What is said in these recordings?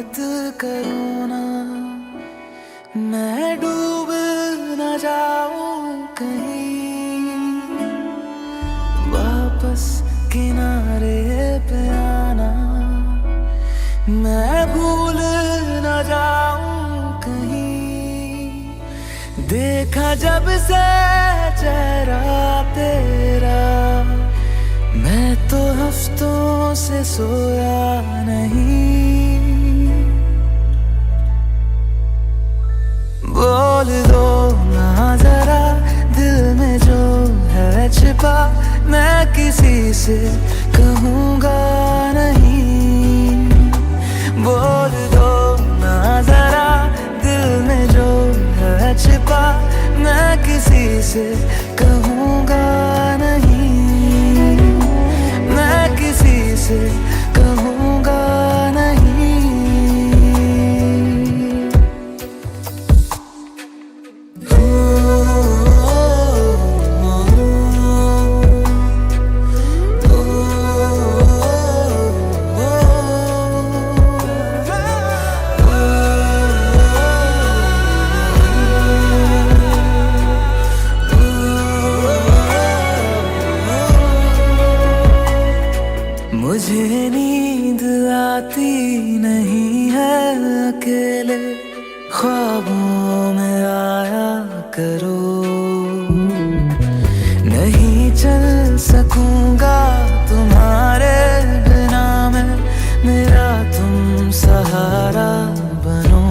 मत करो ना, मैं डूब न जाऊं कहीं। वापस किनारे पे आना, मैं भूल न जाऊं कहीं। देखा जब से चेहरा तेरा, मैं तो हफ्तों से सोया नहीं। बोल दो ना जरा दिल में जो है छिपा, मैं किसी से कहूँगा नहीं। बोल दो ना जरा दिल में जो है छिपा, मैं किसी से कहूँगा नहीं। मैं किसी से कहूँगा नहीं। मुझे नींद आती नहीं है अकेले, ख्वाबों में आया करो। नहीं चल सकूंगा तुम्हारे बिना मैं, मेरा तुम सहारा बनो।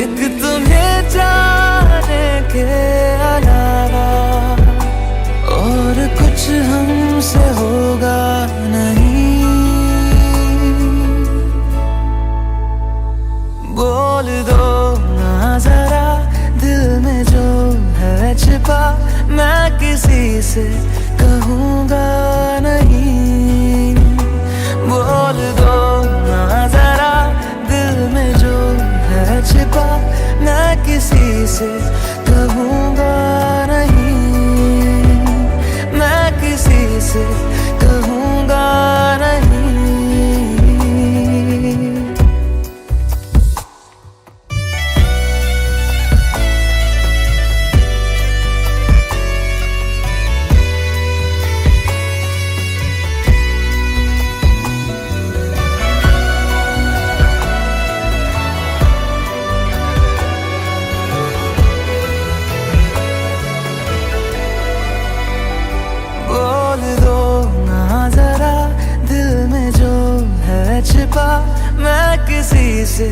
एक तुम्हें जाने के अलावा और कुछ हमसे होगा नहीं। बोल दो ना जरा दिल में जो है छिपा, मैं किसी से कहूँगा नहीं। बोल दो ना जरा दिल में जो है छिपा, मैं किसी से कहूँगा नहीं। मैं किसी से कहूँगा नहीं। छिपा, मैं किसी से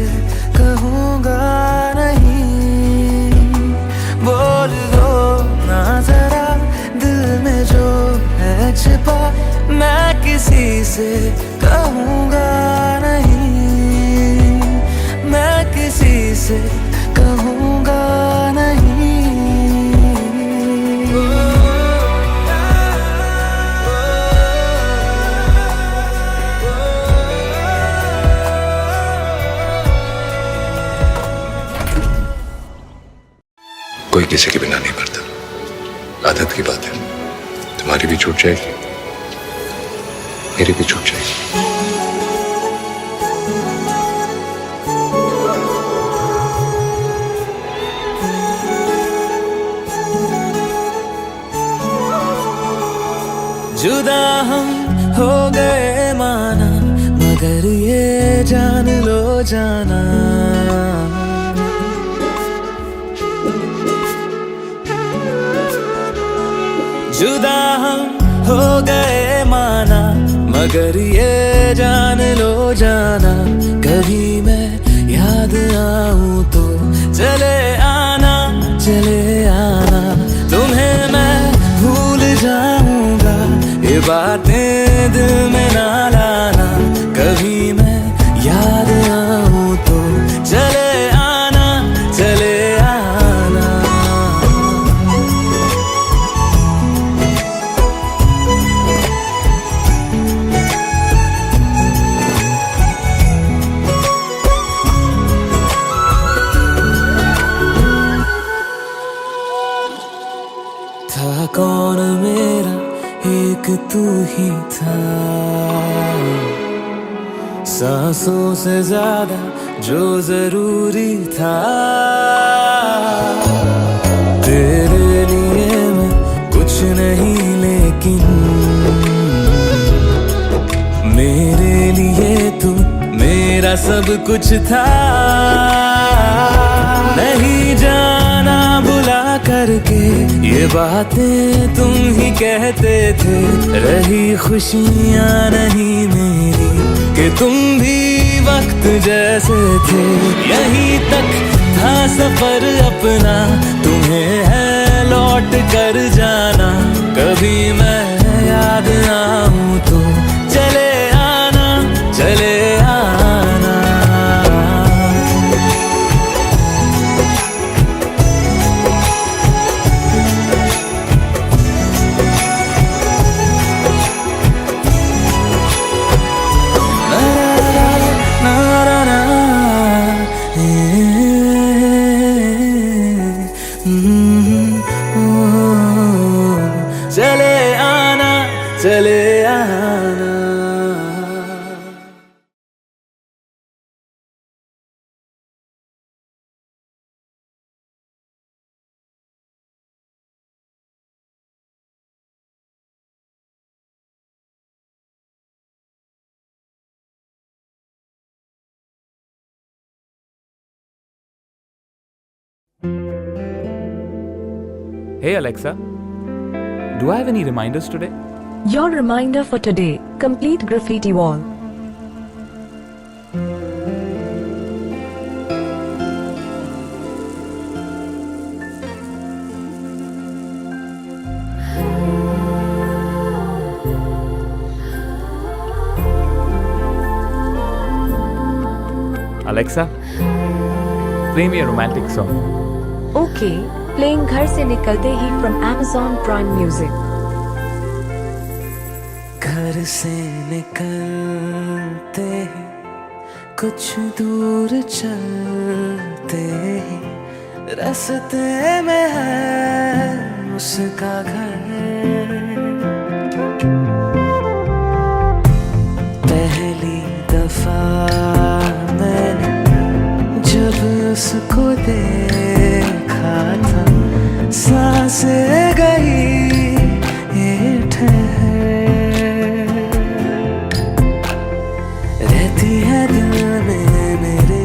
कहूँगा नहीं। बोल दो ना जरा दिल में जो है छिपा, मैं किसी से कहूँगा नहीं। मैं किसी से कहूँगा नहीं। कोई किसी के बिना नहीं मरता, आदत की बात है। तुम्हारी भी छूट जाएगी, मेरी भी छूट जाएगी। जुदा हम हो गए माना, मगर ये जान लो जाना, जुदा हम हो गए माना, मगर ये जान लो जाना। कभी मैं याद आऊं तो चले आना, चले आना। तुम्हें मैं भूल जाऊंगा, ये बातें दिल में ना लाना। कभी मैं याद आऊं तो चले आना, चले आना। था कौन मेरा, एक तू ही था। सांसों से ज्यादा जो जरूरी था, तेरे लिए मैं कुछ नहीं लेकिन मेरे लिए तू मेरा सब कुछ था। नहीं जाना बुला करके ये बातें तुम ही कहते थे, रही खुशियाँ नहीं मेरी कि तुम भी वक्त जैसे थे। यहीं तक था सफर अपना, तुम्हें है लौट कर जाना। कभी मैं याद आऊं तो चले आना, चले आना। चले आना, चले आना। Hey Alexa, do I have any reminders today? Your reminder for today, complete graffiti wall. Alexa, play me a romantic song. Okay, playing घर से निकलते ही from Amazon Prime Music. घर से निकलते ही कुछ दूर चलते ही रास्ते में है उसका घर। पहली दफा मैंने जब उसको देखा था, सांसें गई ये ठहर, रहती है दिल में मेरे,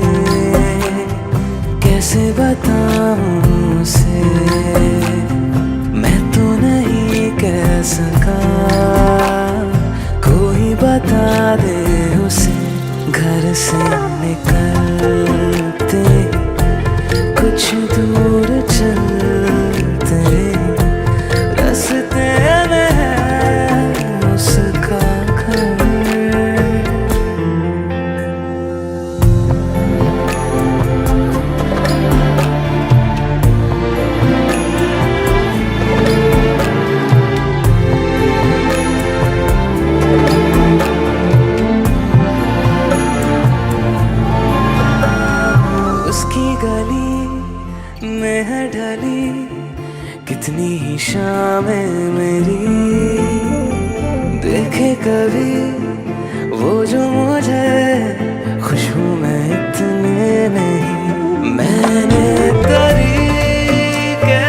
कैसे बताऊं उसे, मैं तो नहीं कह सका, कोई बता दे उसे। घर से निकलते कुछ दूर चलते रास्ते में है उसका घर। उसकी गली में है ढली कितनी ही शामें मेरी, देखे कभी वो जो मुझे खुशबू में इतने नहीं। मैंने तरीके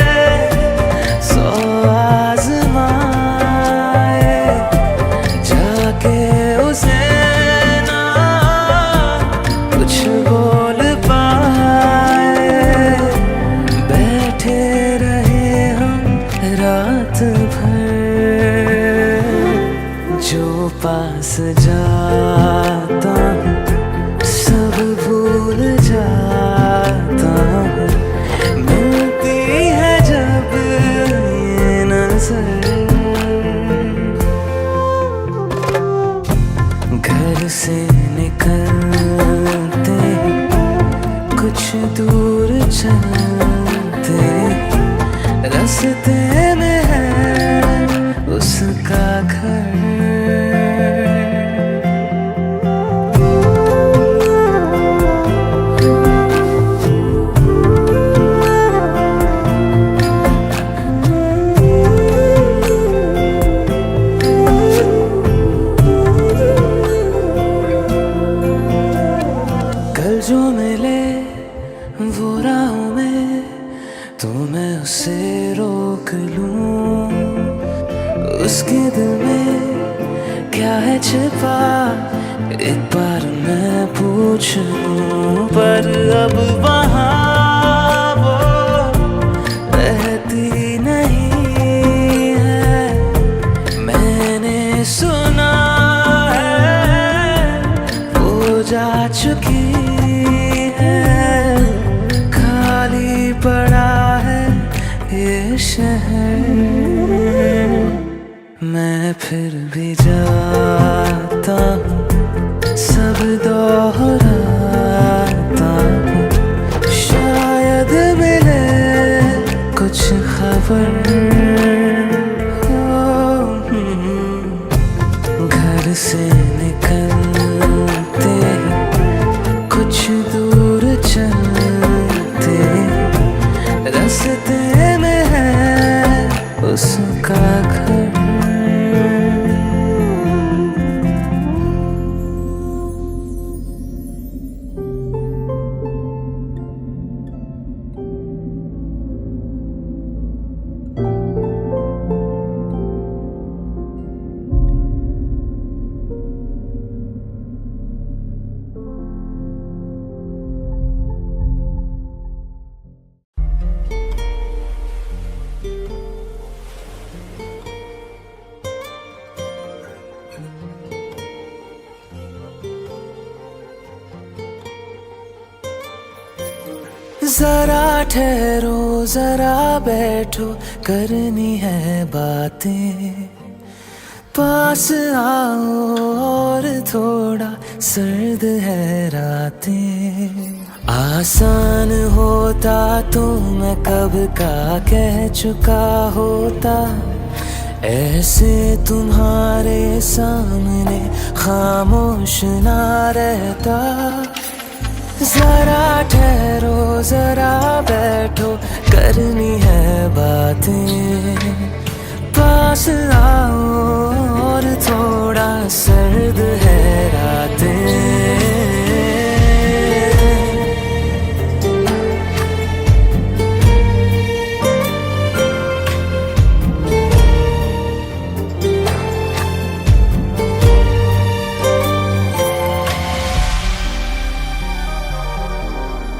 100 आज़माए, जाके उसे ना कुछ बोल पाए, बैठे रहे हम रात भर, जो पास जाता हूँ सब भूल जाता हूँ, मिलती है जब ये नजर। घर से निकलते कुछ दूर चलते रास्ते में है उसका घर। कल जो मिले वो राहों में तो मैं उसे रोक लूं, उसके दिल में क्या है छिपा एक बार मैं पूछ लूं। पर अब वहाँ वो रहती नहीं है, मैंने सुना है वो जा चुकी है। खाली पड़ा है ये शहर, मैं फिर भी जाता हूँ, सब दोहराता हूँ। शायद मिले कुछ खबर घर से निकलते कुछ दूर चलते, रास्ते में है उसका घर। जरा ठहरो जरा बैठो करनी है बातें, पास आओ और थोड़ा सर्द है रातें। आसान होता तो मैं कब का कह चुका होता, ऐसे तुम्हारे सामने खामोश ना रहता। जरा ठहरो जरा बैठो करनी है बातें, पास आओ और थोड़ा सर्द है रातें।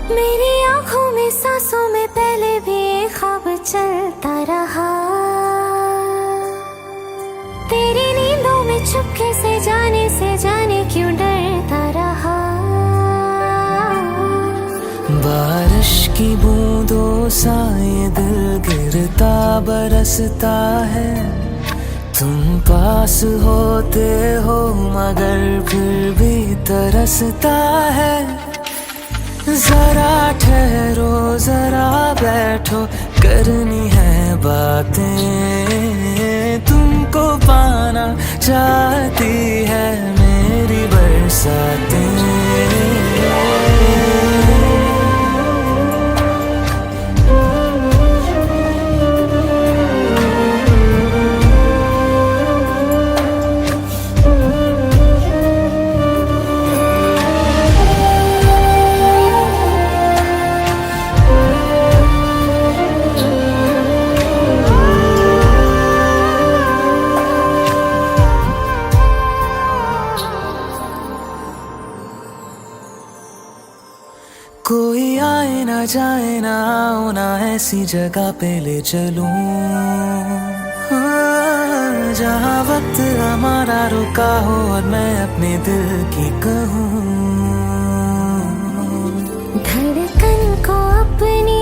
मेरी आँखों में सांसों में पहले भी एक ख्वाब चलता रहा, तेरी नींदों में चुपके से जाने क्यों डरता रहा। बारिश की बूंदों सा ये दिल गिरता बरसता है, तुम पास होते हो मगर फिर भी तरसता है। जरा ठहरो जरा बैठो करनी है बातें, तुमको पाना चाहती है मेरी बरसातें। कोई आए ना जाए ना आओ ना ऐसी जगह पे ले चलूं, हाँ, जहाँ वक्त हमारा रुका हो और मैं अपने दिल की कहूँ। धड़कन को अपनी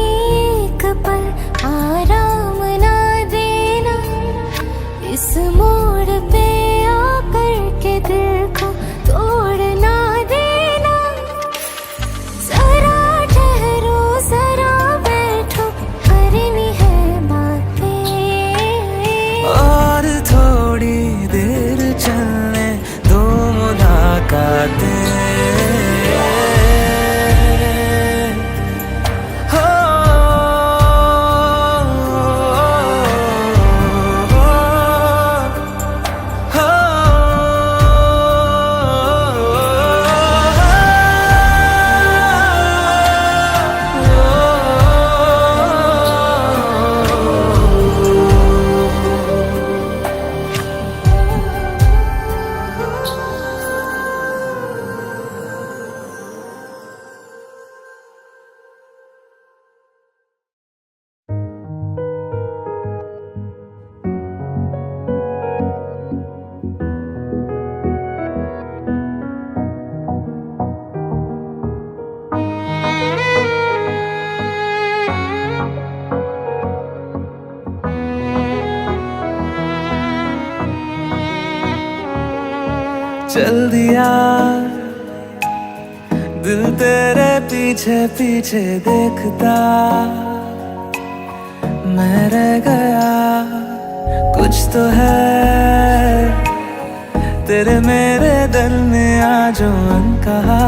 एक पल आराम ना देना, इस मोड़ पे आकर के दिल को तोड़ ना देना। जरा ठहरो जरा बैठो करनी है बातें, और थोड़ी देर चलने दो मुलाकातें। चल दिया, दिल तेरे पीछे पीछे देखता, मैं रह गया। कुछ तो है तेरे मेरे दरमियां जो अनकहा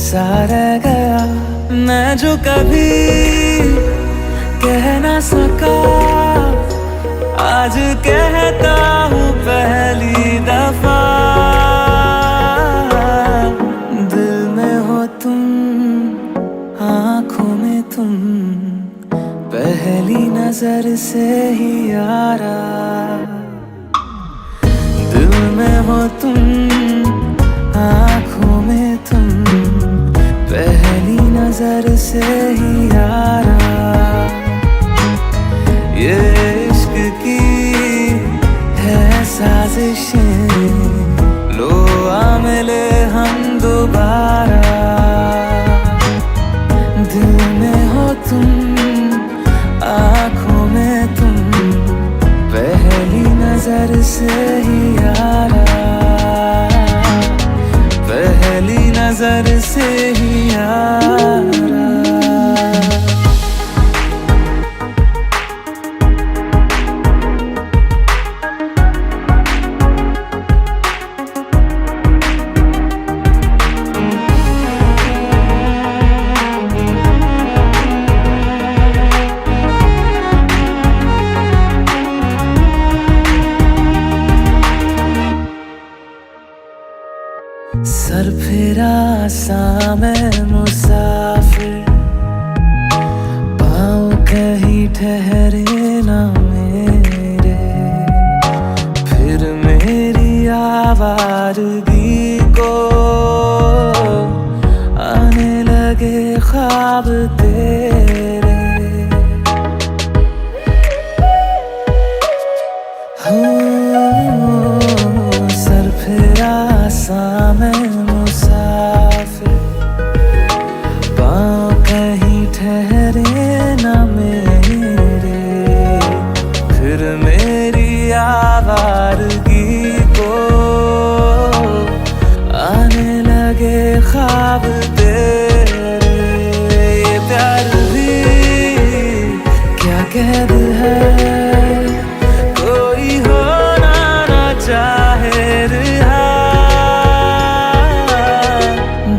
सा रह गया। मैं जो कभी कह ना सका आज कहता हूँ पहली दफा। दिल में हो तुम, आँखों में तुम, पहली नजर से ही यारा। दिल में हो तुम, आँखों में तुम, पहली नजर से ही यारा। ये इश्क की है साजिशें, लो आ मिले हम दोबारा। दिल में हो तुम, आँखों में तुम, पहली नजर से ही यारा। पहली नजर से ही यारा। सर फिरा सा मैं मुसाफिर, पाँव कहीं ठहरे ना मेरे। फिर मेरी आवारगी को आने लगे ख्वाब तेरे। सर फिरा सा मैं मुसाफिर, पाँव कहीं ठहरे ना मेरे। फिर मेरी आवारगी को आने लगे ख्वाब तेरे। ये प्यार भी क्या कैद है, कोई होना ना चाहे रिहा।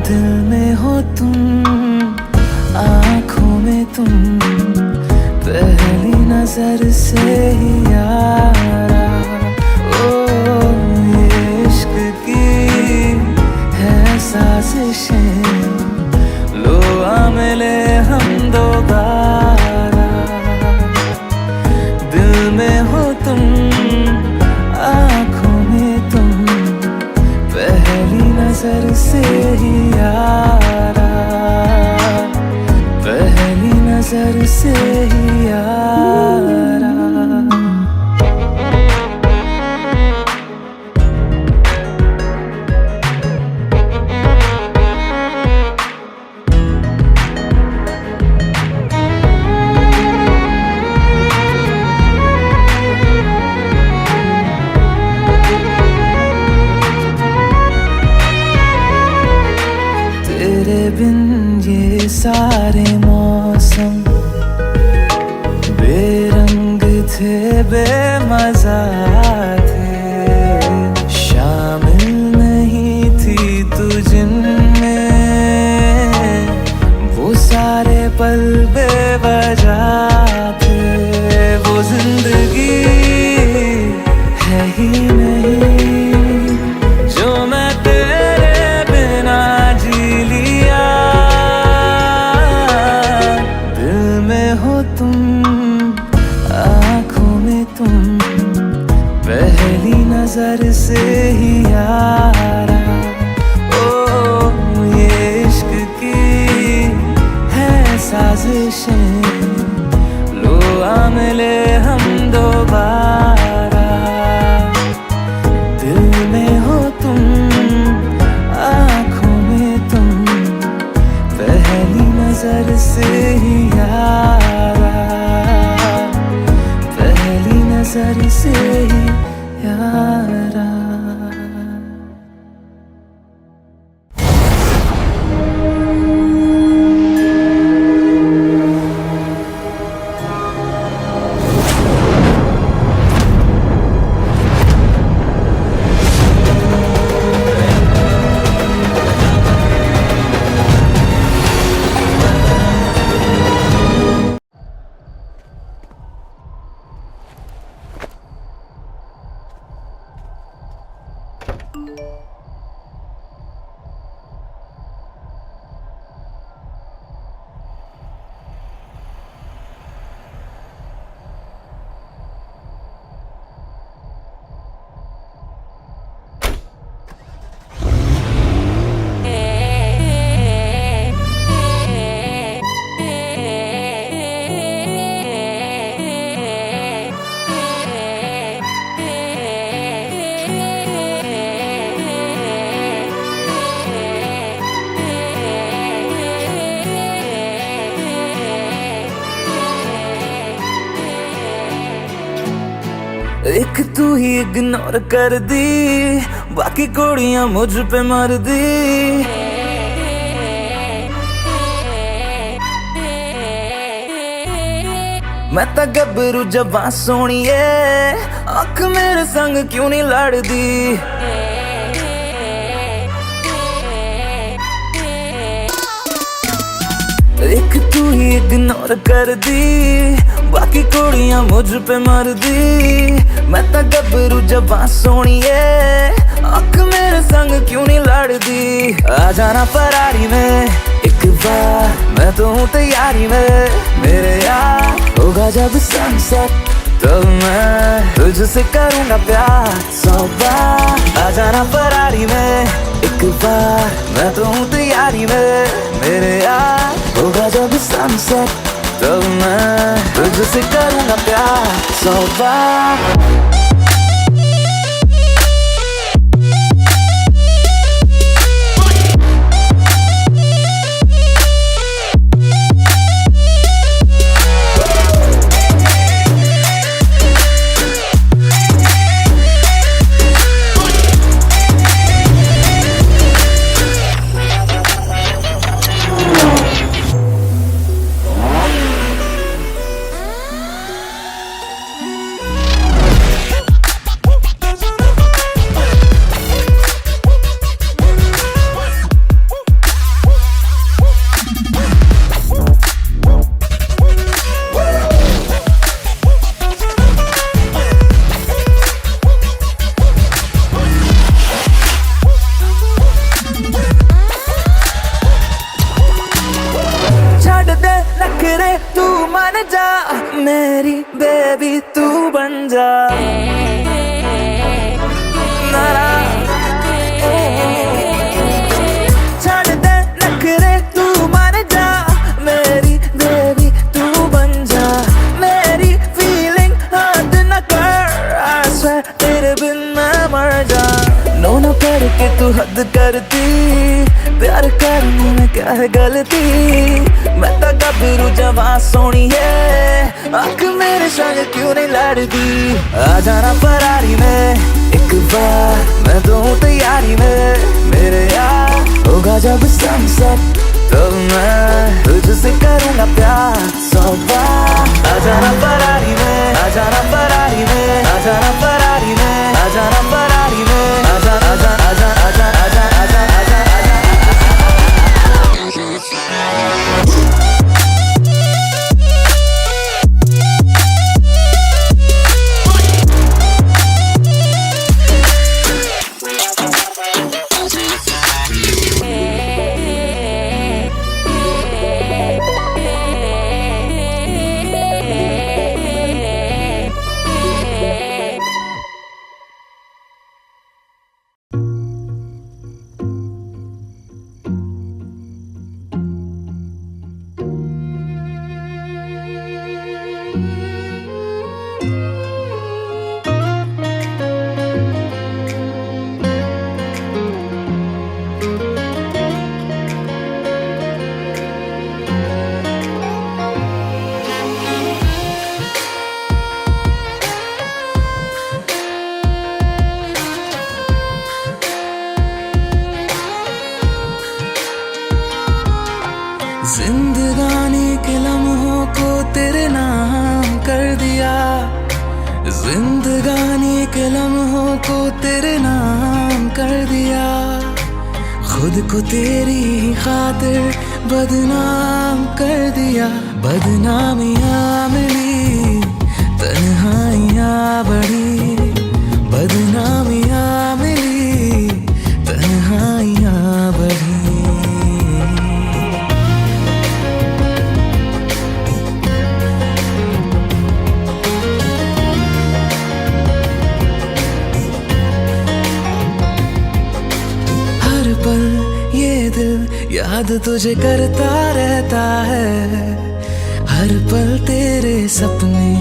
दिल में हो तुम, आँखों में तुम, पहली नजर से ही यारा। ओ ये इश्क की है साजिशें, लो आ मिले हम दोबारा। दिल में हो तुम, आँखों में तुम, पहली नजर से ही यारा। पहली नजर से ही यारा। तेरे बिन ये सारे मौसम बेरंग थे, बेमजा थे। शामिल नहीं थी तू जिनमें, वो सारे पल बेवजह थे। वो जिंदगी है ही नहीं जो मैं तेरे बिना जी लिया। दिल में हो तुम, आँखों में तुम, पहली नजर से ही यारा। ओ ये इश्क की है साजिशें, लो आ मिले हम दोबारा। दिल में हो तुम, आँखों में तुम, पहली नजर से ही यारा। पहली नजर से ही यारा। एक तू ही इग्नोर कर दी, बाकी कुड़ियां मुझ पे मर दी। मैं तो गबरू जवां सोनिए, अख मेरे संग क्यों नहीं लड़दी। एक तू ही इग्नोर कर दी, बाकी कुड़ियां मुझ पे मर दी। मैं तो गबरू जवां सोनिए, अख मेरे संग क्यों नहीं लड़दी। आ जाना फरारी में एक बार, मैं तो हूँ तैयारी में मेरे यार। होगा जब सनसेट तब मैं तुझसे करूँगा प्यार 100 बार। आ जाना फरारी में एक बार, मैं तो हूँ तैयारी में मेरे यार। होगा जब सनसेट तब मैं तुझसे करूँगा प्यार 100 बार। तू मान जा मेरी बेबी, तू बन जा नारा। छड़ दे नखरे, तू मान जा मेरी बेबी, तू बन जा। मेरी फीलिंग हद न कर, I swear तेरे बिन मैं मर जा। नो न पढ़ के तू हद करती, प्यार करने में क्या है गलती। मैं तो गबरू जवां सोनी है, आँख मेरे संग क्यों नहीं लड़दी। आ जाना फरारी में एक बार, मैं तो हूँ तैयारी में मेरे यार। होगा जब सनसेट तब मैं तुझसे करूँगा प्यार 100 बार। आ जाना फरारी में, आ जाना फरारी में, आ जाना फरारी में, आ जाना फरारी में, आ जा आ जा आ जा आ जा आ जा आ जा आ जा। जिंदगानी के लम्हों को तेरे नाम कर दिया, जिंदगानी के लम्हों को तेरे नाम कर दिया। खुद को तेरी खातिर बदनाम कर दिया। बदनामियाँ मिली, तन्हाइयाँ बढ़ी। बदनामियाँ मिली, तन्हाइयाँ बढ़ी। याद तुझे करता रहता है, हर पल तेरे सपने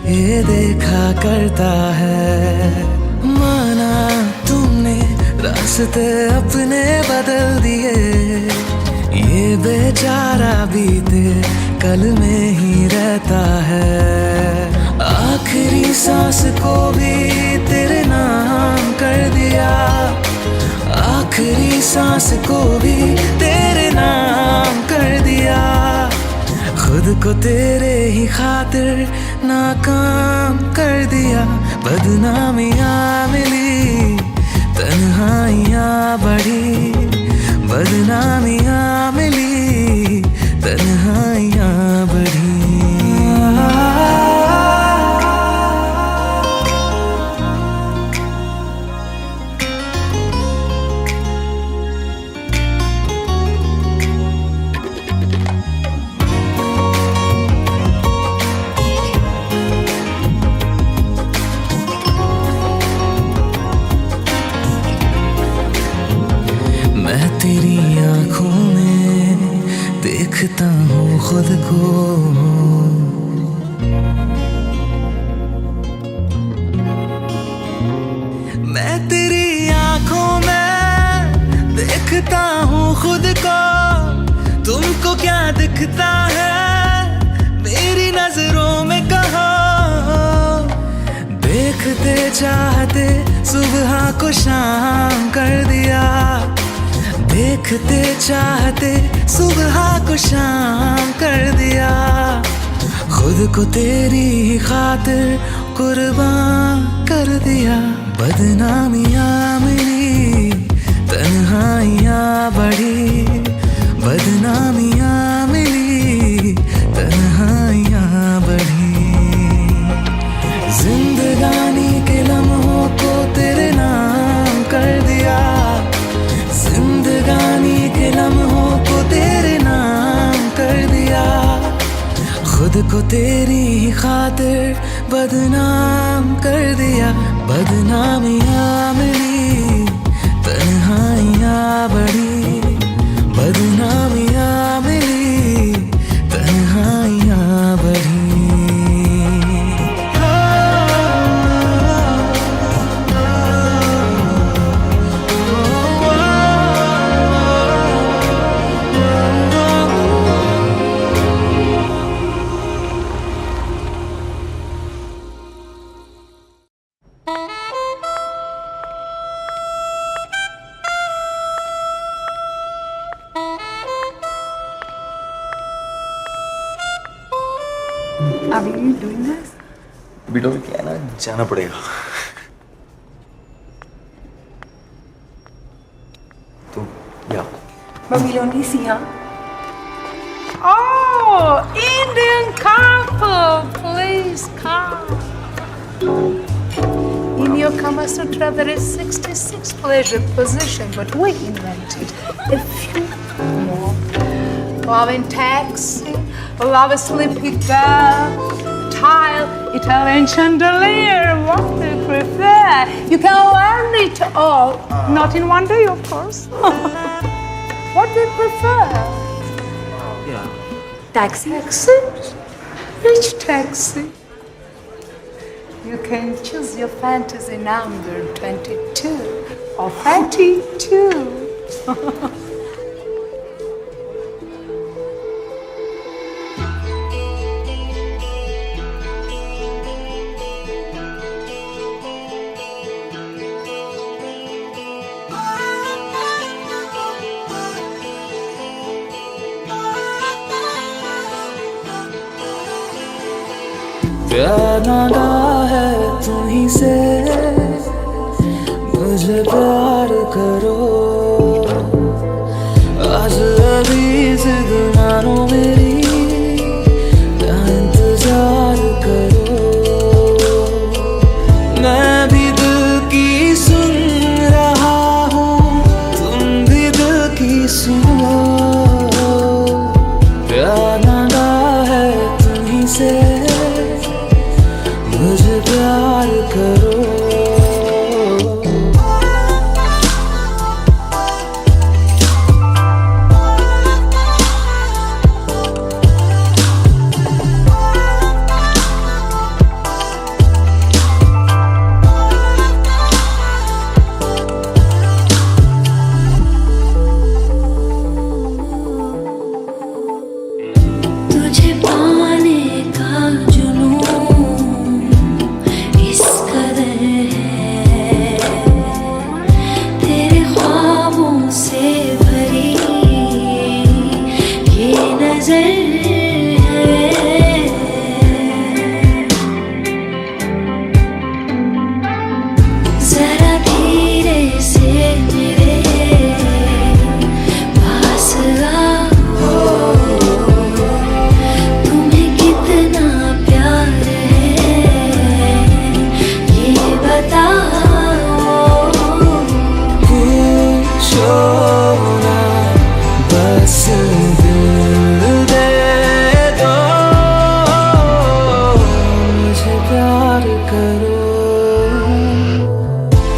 ये देखा करता है। माना तुमने रास्ते अपने बदल दिए, ये बेचारा बीते कल में ही रहता है। आखिरी सांस को भी तेरे नाम कर दिया, आखिरी सांस को भी तेरे नाम कर दिया। खुद को तेरे ही खातिर नाकाम कर दिया। बदनामियाँ मिली, तन्हाइयाँ बढ़ी, बदनामियाँ मिली, तन्हाइयाँ बढ़ी। मैं तेरी आंखों में देखता हूँ खुद को, मैं तेरी आंखों में देखता हूँ खुद को। तुमको क्या दिखता है मेरी नजरों में कहो। देखते चाहते सुबह को शाम कर दिया, देखते चाहते सुबह को शाम कर दिया। खुद को तेरी ही खातिर कुर्बान कर दिया। बदनामियाँ मिली, तन्हाइयाँ बढ़ी, बदनामियाँ मिली, तन्हाइयाँ बढ़ी। जिंदगानी के लम्हों को तेरे नाम कर दिया, जिंदगानी के लम्हों को तेरे नाम कर दिया। खुद को तेरी ही खातिर बदनाम कर दिया। बदनामियाँ मिली, तन्हाइयाँ बढ़ी, बदनामियाँ मिली, तन्हाइयाँ बढ़ी। Are you doing this? बिडोर क्या है ना, जाना पड़ेगा। तो या But we'll only see her. Oh, Indian couple, please come. In your Kama Sutra, there is 66 pleasure position, but we invented a few more. Love in taxi, love a sleepy girl, tile, Italian chandelier, what do you prefer? You can learn it all, not in one day, of course. What do you prefer? Taxi? Taxi? Which taxi? You can choose your fantasy number 22 or 32. प्यार नागा है तुम्हीं से, मुझे प्यार करो। आज अभी जिद मानो मेरी, ना इंतजार करो। मैं भी दिल की सुन रहा हूँ, तुम भी दिल की सुनो। प्यार नागा है तुम्हीं से, मुझे प्यार करो। नजर है, जरा धीरे से मेरे पास आओ, तुम्हें कितना प्यार है ये बताओ। पूछो ना बस दिल दे दो, मुझे प्यार करो,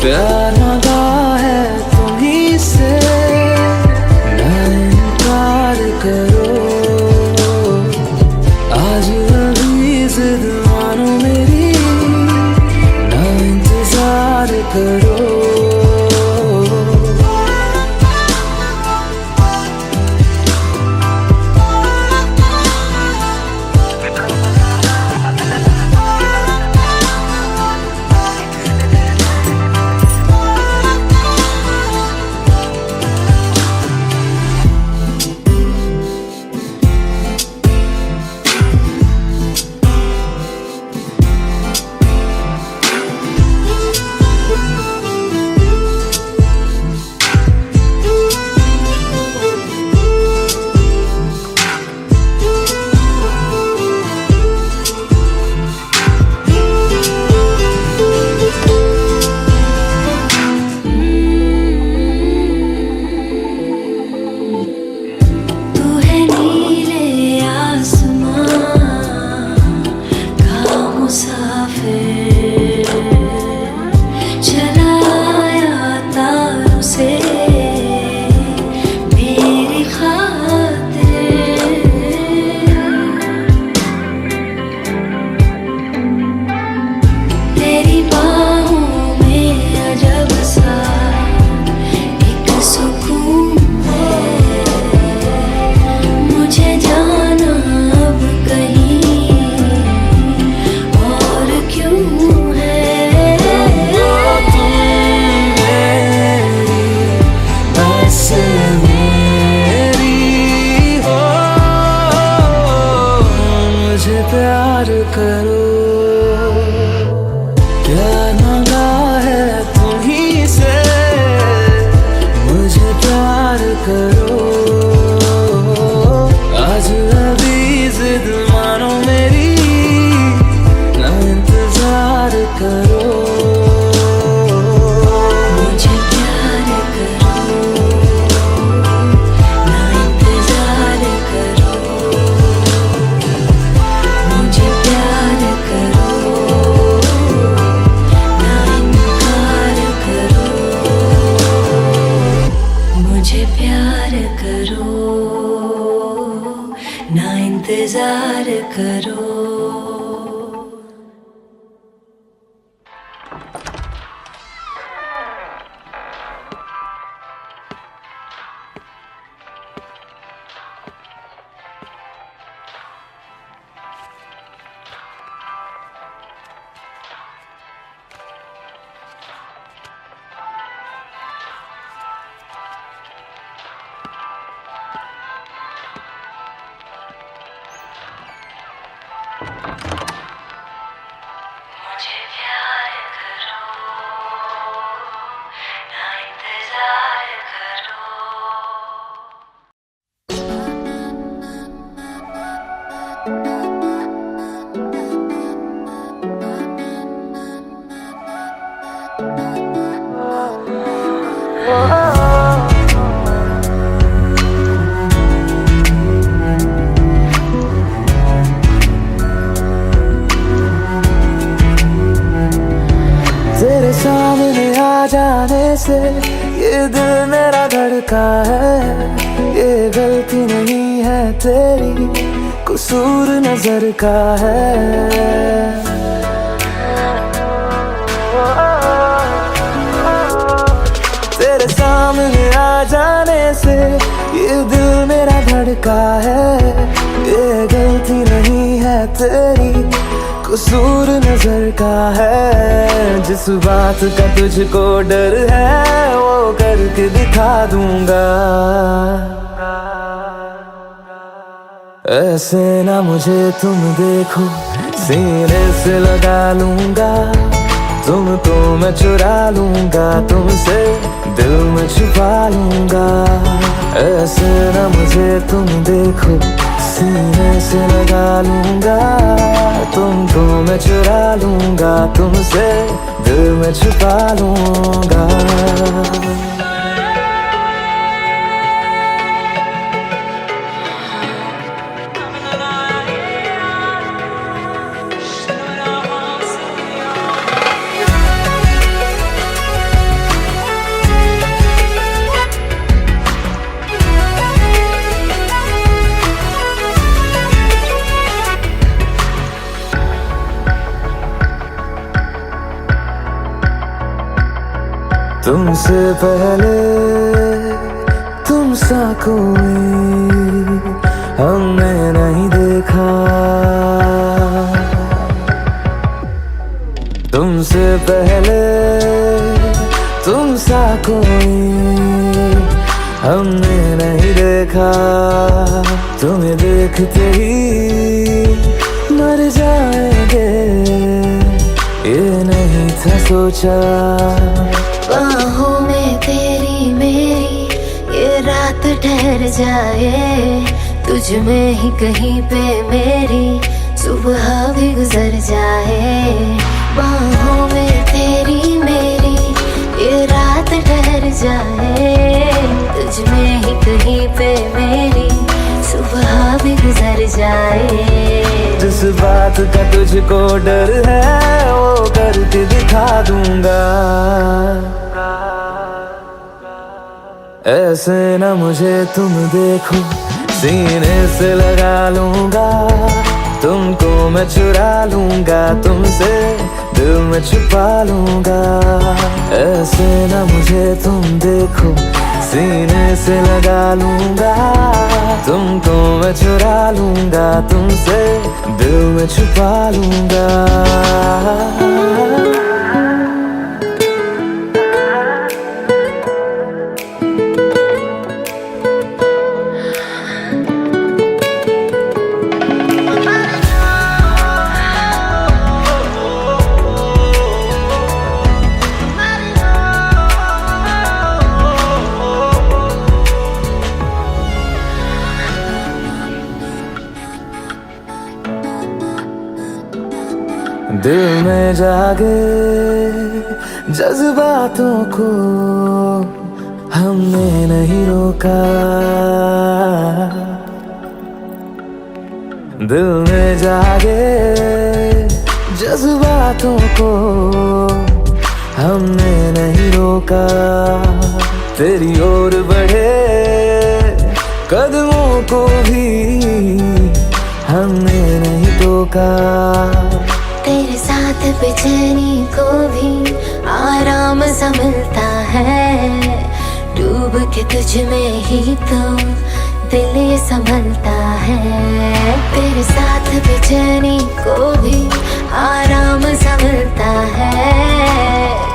प्यार मांगा है तुम्हीं से, ना इनकार करो, आज अभी जिद मानो मेरी, ना इंतजार करो। तू है नीले आसमां का मुसाफिर, चला आया तारों से मेरी खातिर, तेरी बाहों में अजब सा एक सुकून है, मुझे जाना अब कहीं और क्यों है। तुम मेरी बस मेरी हो, मुझे प्यार करो, प्यार मांगा है तुम्हीं से, मुझे प्यार करो, आज अभी जिद मानो मेरी, ना इंतजार करो। मुझे प्यार करो, ना इंतजार करो, मुझे प्यार करो, ना इनकार करो, मुझे प्यार करो, ना इंतजार करो। मुझे प्यार करो, ना इंतजार करो। तेरे सामने आ जाने से ये दिल मेरा धड़का है, ये गलती नहीं है तेरी, कसूर नजर का है। तेरे सामने आ जाने से ये दिल मेरा धड़का है, ये गलती नहीं है तेरी, कसूर नजर का है। जिस बात का तुझको डर है वो करके दिखा दूंगा। ऐसे ना मुझे तुम देखो, सीने से लगा लूंगा तुमको मैं चुरा लूंगा, तुमसे दिल में छुपा लूंगा। ऐसे ना मुझे तुम देखो, सीने से लगा लूंगा तुमको मैं चुरा लूंगा, तुमसे दिल में छुपा लूंगा। तुमसे पहले तुम सा कोई हमने नहीं देखा, तुमसे पहले तुम सा कोई हमने नहीं देखा। तुम्हें देखते ही मर जाएंगे, ये नहीं था सोचा। बाहों में तेरी मेरी ये रात ठहर जाए, तुझ में ही कहीं पे मेरी सुबह भी गुजर जाए। बाहों में तेरी मेरी ये रात ठहर जाए, तुझ में ही कहीं पे मेरी सुबह भी गुजर जाए। जिस बात का तुझको डर है वो करके दिखा दूंगा। ऐसे ना मुझे तुम देखो, सीने से लगा लूंगा तुमको मैं चुरा लूंगा, तुमसे दिल में छुपा लूंगा। ऐसे ना मुझे तुम देखो, सीने से लगा लूंगा तुमको मैं चुरा लूंगा, तुमसे दिल में छुपा लूंगा। दिल में जागे जज्बातों को हमने नहीं रोका, दिल में जागे जज्बातों को हमने नहीं रोका। तेरी ओर बढ़े कदमों को भी हमने नहीं टोका। तेरे साथ बेचैनी को भी आराम सा मिलता है, डूब के तुझ में ही तो दिल ये संभलता है। तेरे साथ बेचैनी को भी आराम सा मिलता है,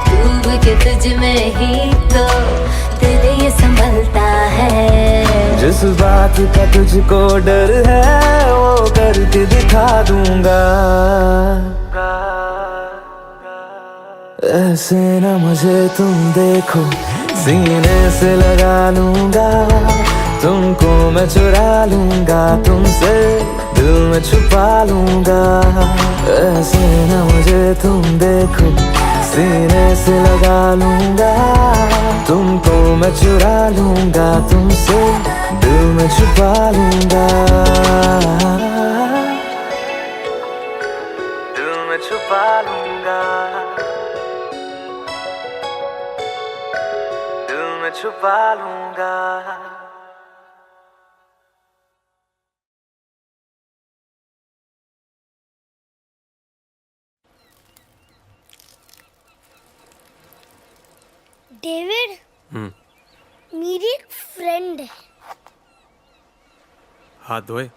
डूब के तुझ में ही तो दिल ये संभलता है। जिस बात का तुझको डर है वो करके दिखा दूंगा। ऐसे ना मुझे तुम देखो, सीने से लगा लूंगा तुमको मैं चुरा लूंगा, तुमसे दिल में छुपा लूंगा। ऐसे ना मुझे तुम देखो, सीने से लगा लूंगा तुमको मैं चुरा लूंगा, तुमसे दिल में छुपा लूंगा, दिल में छुपा लूंगा, दिल में छुपा लूंगा। डेविड, मेरी एक फ्रेंड है। हाथ धोए।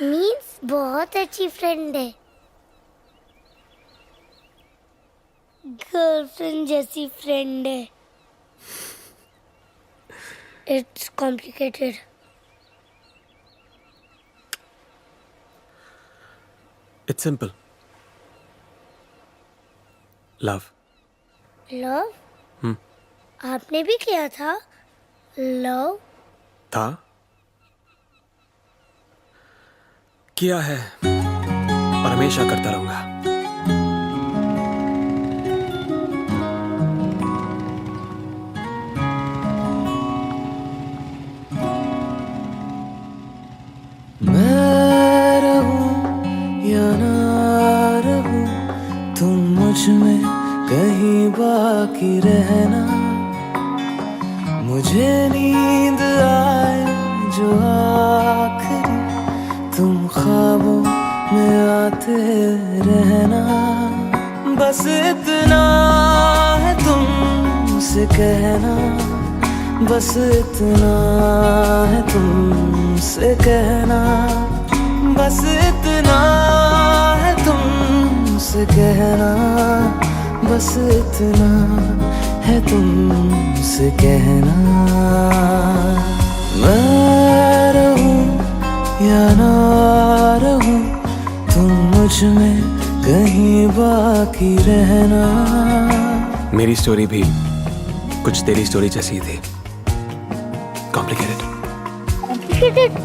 मीन्स बहुत अच्छी फ्रेंड है, गर्लफ्रेंड जैसी फ्रेंड है। It's complicated. It's simple. Love. Love आपने भी किया था लव? था, किया है और हमेशा करता रहूंगा. मैं रहूं या ना रहूं, तुम मुझ में कहीं बाकी रहना. मुझे नींद आए जो आखिरी, तुम ख्वाबों में आते रहना. बस इतना है तुमसे कहना, बस इतना है तुमसे कहना, बस इतना है तुमसे कहना, बस इतना है तुमसे कहना. मैं रहूं या ना रहूं, तुम मुझ में कहीं बाकी रहना. मेरी स्टोरी भी कुछ तेरी स्टोरी जैसी थी. कॉम्प्लिकेटेड. Complicated?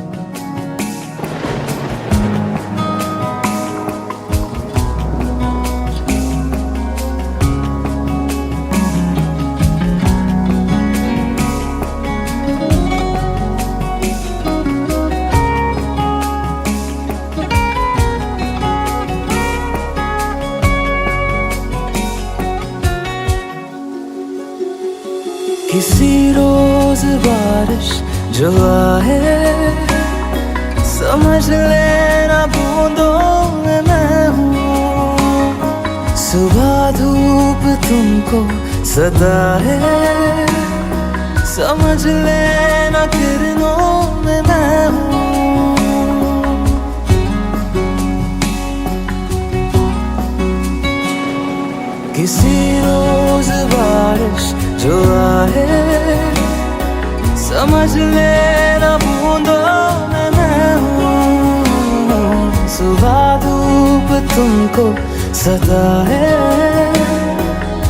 किसी रोज बारिश जो आए, समझ लेना बूंदों में मैं हूँ. सुबह धूप तुमको सदा है, समझ लेना किरणों में मैं हूँ. किसी रोज बारिश जो आए, समझ लेना बूंदों में मैं हूँ. सुबह धूप तुमको सदा है,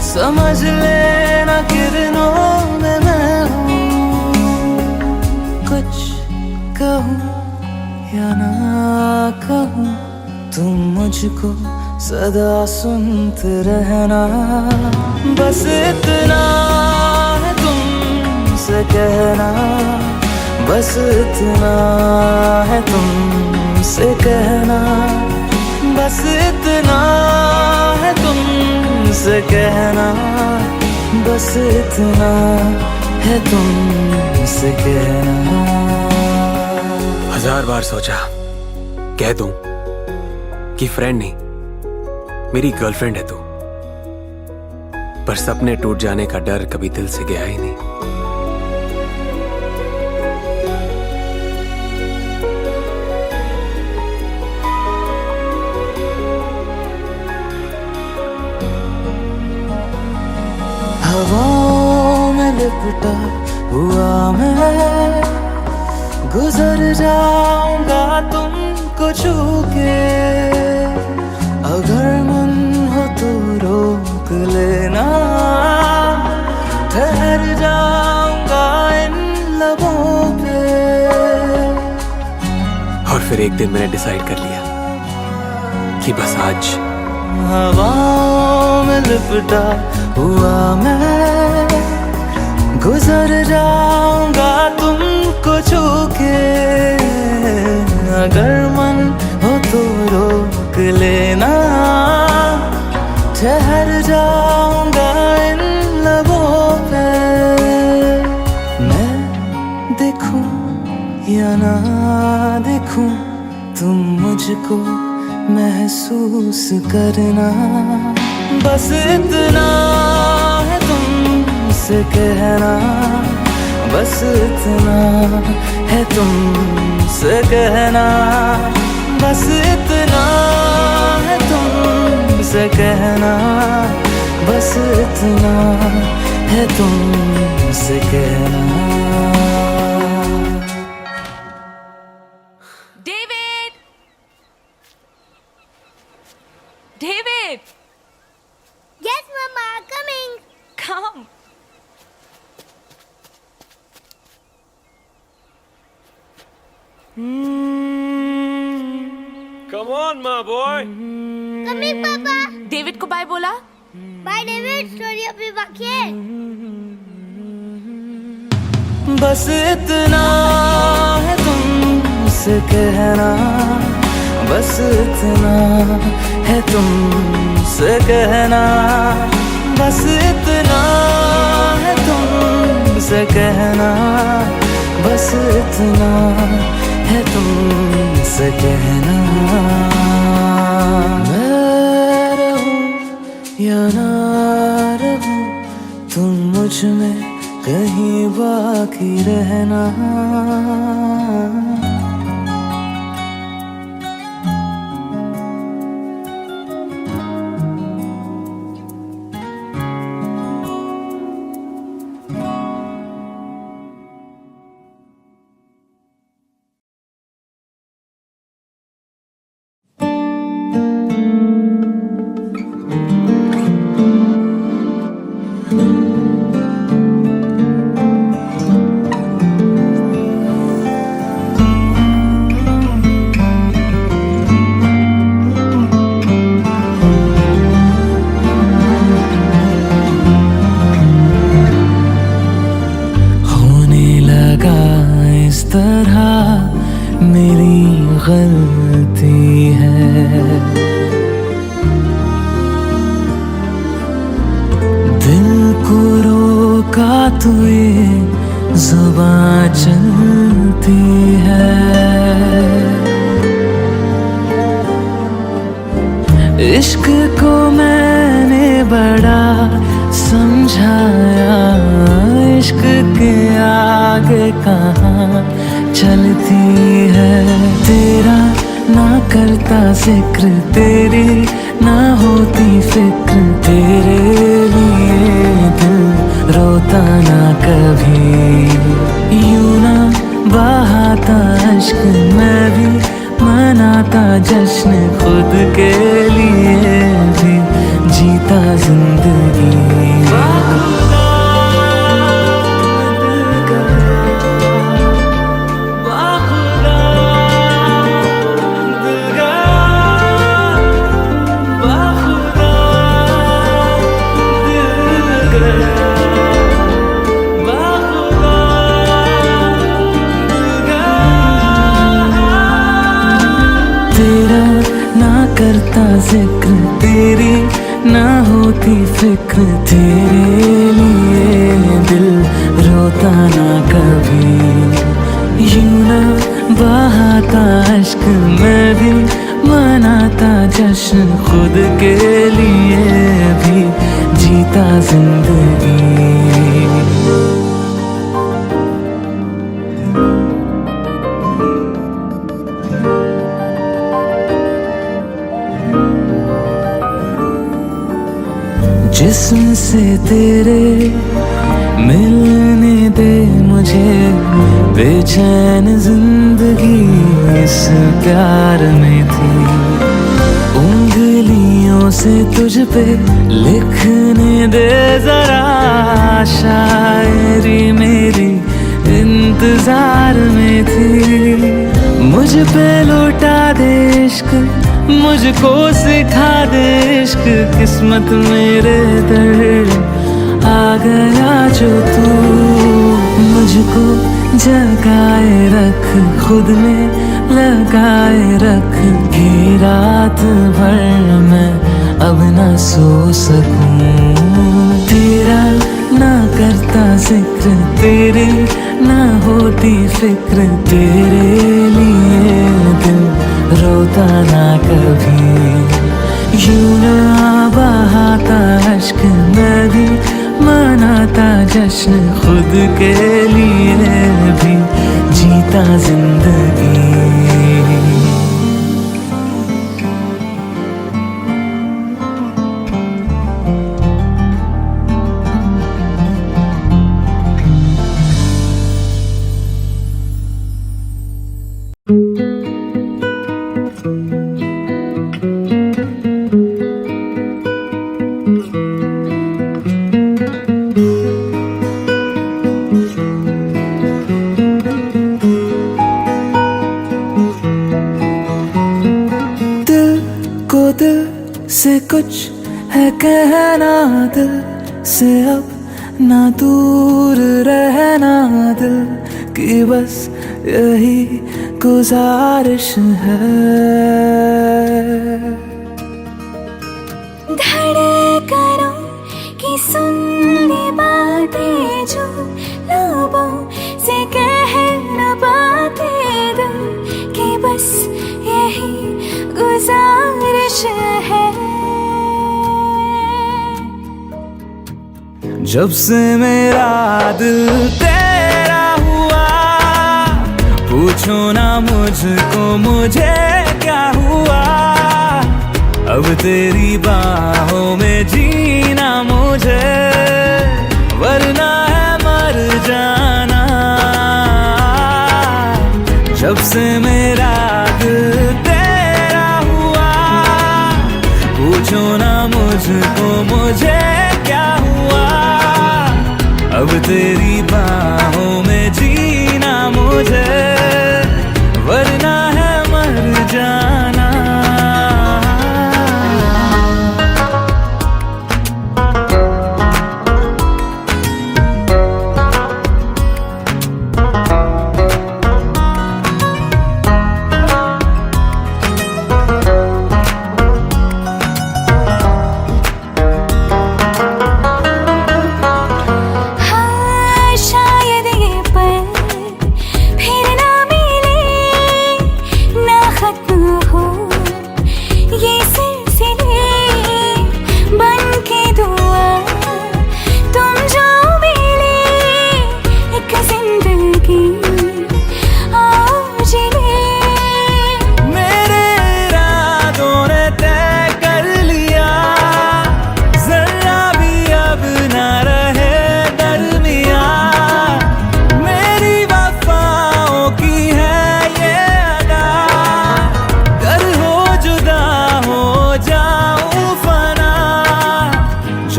समझ लेना किरणों में मैं हूँ. कुछ कहूँ या ना कहूँ, तुम मुझको सदा सुनते रहना. बस इतना है तुमसे कहना, बस इतना है तुमसे कहना, बस इतना है तुमसे कहना, बस इतना है तुमसे कहना. 1000 बार सोचा कह दूं कि फ्रेंड नहीं, मेरी गर्लफ्रेंड है तू, पर सपने टूट जाने का डर कभी दिल से गया ही नहीं. हवाओं में लिपटा हुआ मैं, गुजर जाऊंगा तुमको छू के. अगर मन हो तो रोक लेना, ठहर जाऊंगा इन लबों पे. और फिर एक दिन मैंने डिसाइड कर लिया कि बस आज. हवाओं में लिपटा हुआ मैं, गुजर जाऊंगा तुमको छू के. अगर मन हो तो रोक लेना, ठहर जाऊंगा इन लबों पे. मैं देखूं या ना देखूं, तुम मुझको महसूस करना. बस इतना है तुमसे कहना, बस इतना है तुमसे कहना, बस इतना है तुमसे कहना, बस इतना है तुमसे कहना. Come on, my boy. Coming पापा। डेविड को बाय बोला। बाय डेविड, स्टोरी अभी बाकी है। बस इतना है तुमसे कहना, बस इतना है तुमसे कहना, बस इतना है तुमसे कहना, बस इतना है तुमसे कहना। मैं रहूं या ना रहूं, तुम मुझ में कहीं बाकी रहना। मेरी गलती है, दिल को रोका तो ये जुबां चलती है। इश्क को मैंने बड़ा समझाया, इश्क के आगे कहाँ चलती है। तेरा ना करता जिक्र, तेरी ना होती फिक्र, तेरे लिए दिल रोता ना कभी। यूं ना बहाता अश्क, मैं भी मनाता जश्न, खुद के लिए भी जीता जिंदगी। तेरा ना करता जिक्र, तेरी ना होती फिक्र, तेरे लिए दिल रोता ना कभी। यूं ना बहाता अश्क, मैं भी मनाता जश्न, खुद के लिए भी जीता जिंदगी। जिस्म से तेरे मिलने दे मुझे, बेचैन जिंदगी इस प्यार में थी। उंगलियों से तुझ पे लिखने दे जरा, शायरी मेरी इंतजार में थी। मुझ पे लौटा दे इश्क, मुझको सिखा दे इश्क, किस्मत मेरे दर आ गया जो तू। मुझको जगाए रख, खुद में लगाए रख, कि रात भर मैं अब ना सो सकूं। तेरा ना करता जिक्र, तेरी ना होती फिक्र, तेरे लिए दिल रोता ना कभी। यूं ना बहाता अश्क, मैं भी मनाता जश्न, खुद के लिए भी जीता जिंदगी। कुछ है कहना दिल से, अब ना दूर रहना दिल की, बस यही गुजारिश है। धड़कनों की सुन ली बातें जो लबों से कह न पाते दिल की, बस यही गुजारिश है। जब से मेरा दिल तेरा हुआ, पूछो ना मुझको मुझे क्या हुआ, अब तेरी बाहों में जीना मुझे, वरना है मर जाना। जब से मेरा दिल तेरा हुआ, पूछो ना मुझको मुझे क्या हुआ, अब तेरी बाहों में जीना मुझे, वरना है मर जाना।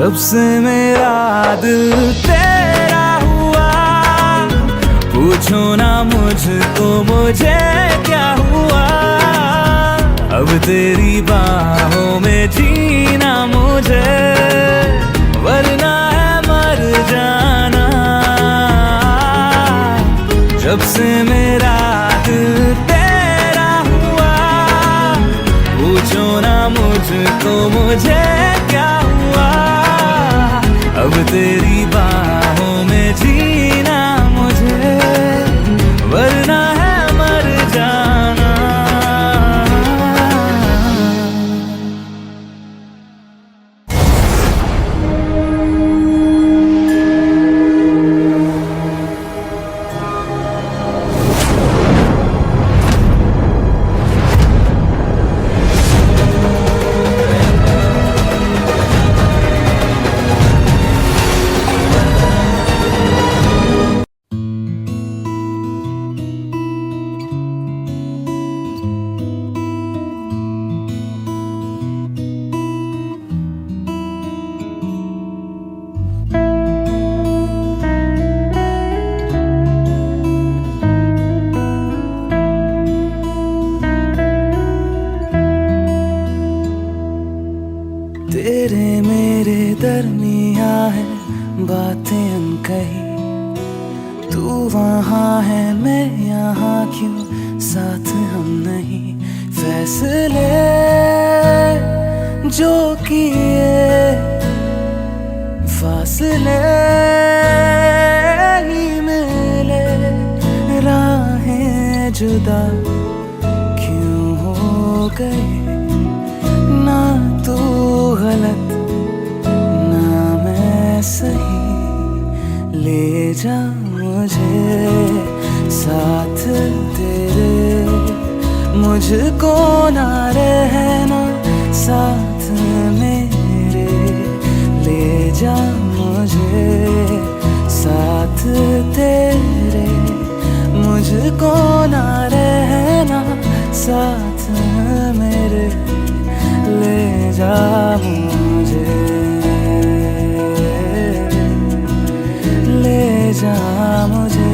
जब से मेरा दिल तेरा हुआ, पूछो ना मुझको मुझे क्या हुआ, अब तेरी बाहों में जीना मुझे, वरना है मर जाना। जब से मेरा दिल तेरा हुआ, पूछो ना मुझको मुझे क्या हुआ, अब तेरी बाहों में जीना मुझे, वरना है मर जाना। तेरे मेरे दरमिया है बातें अनकही, तू वहाँ है मैं यहाँ क्यों, साथ हम नहीं। फैसले जो किए फासले ही मिले, राहें जुदा क्यों हो गई, ना तू गलत ना मैं सही, ले जा मुझे साथ तेरे, मुझको ना रहना साथ मेरे, ले जा मुझे साथ तेरे, मुझको ना रहना साथ मेरे, ले जा मुझे, ले जा मुझे।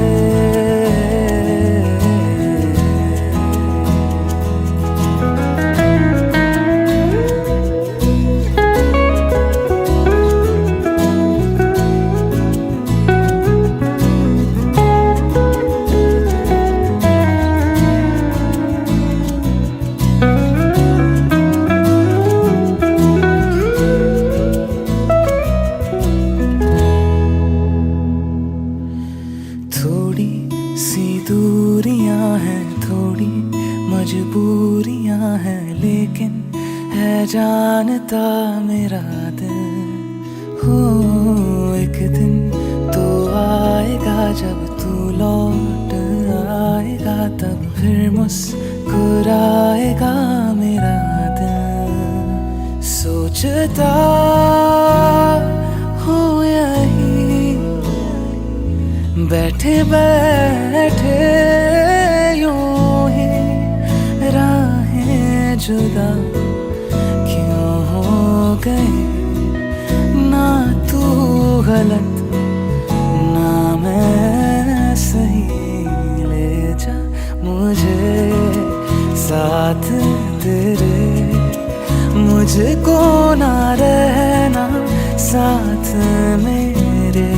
थोड़ी सी दूरियां हैं, थोड़ी मजबूरियां हैं, लेकिन है जानता मेरा दिल। हो एक दिन तो आएगा जब तू लौट आएगा, तब फिर मुस्कुराएगा मेरा दिल। सोचता हूँ यही बैठे बैठे यूं ही, राहें जुदा क्यों हो गए, ना तू गलत ना मैं सही, ले जा मुझे साथ तेरे, मुझको ना रहना साथ मेरे,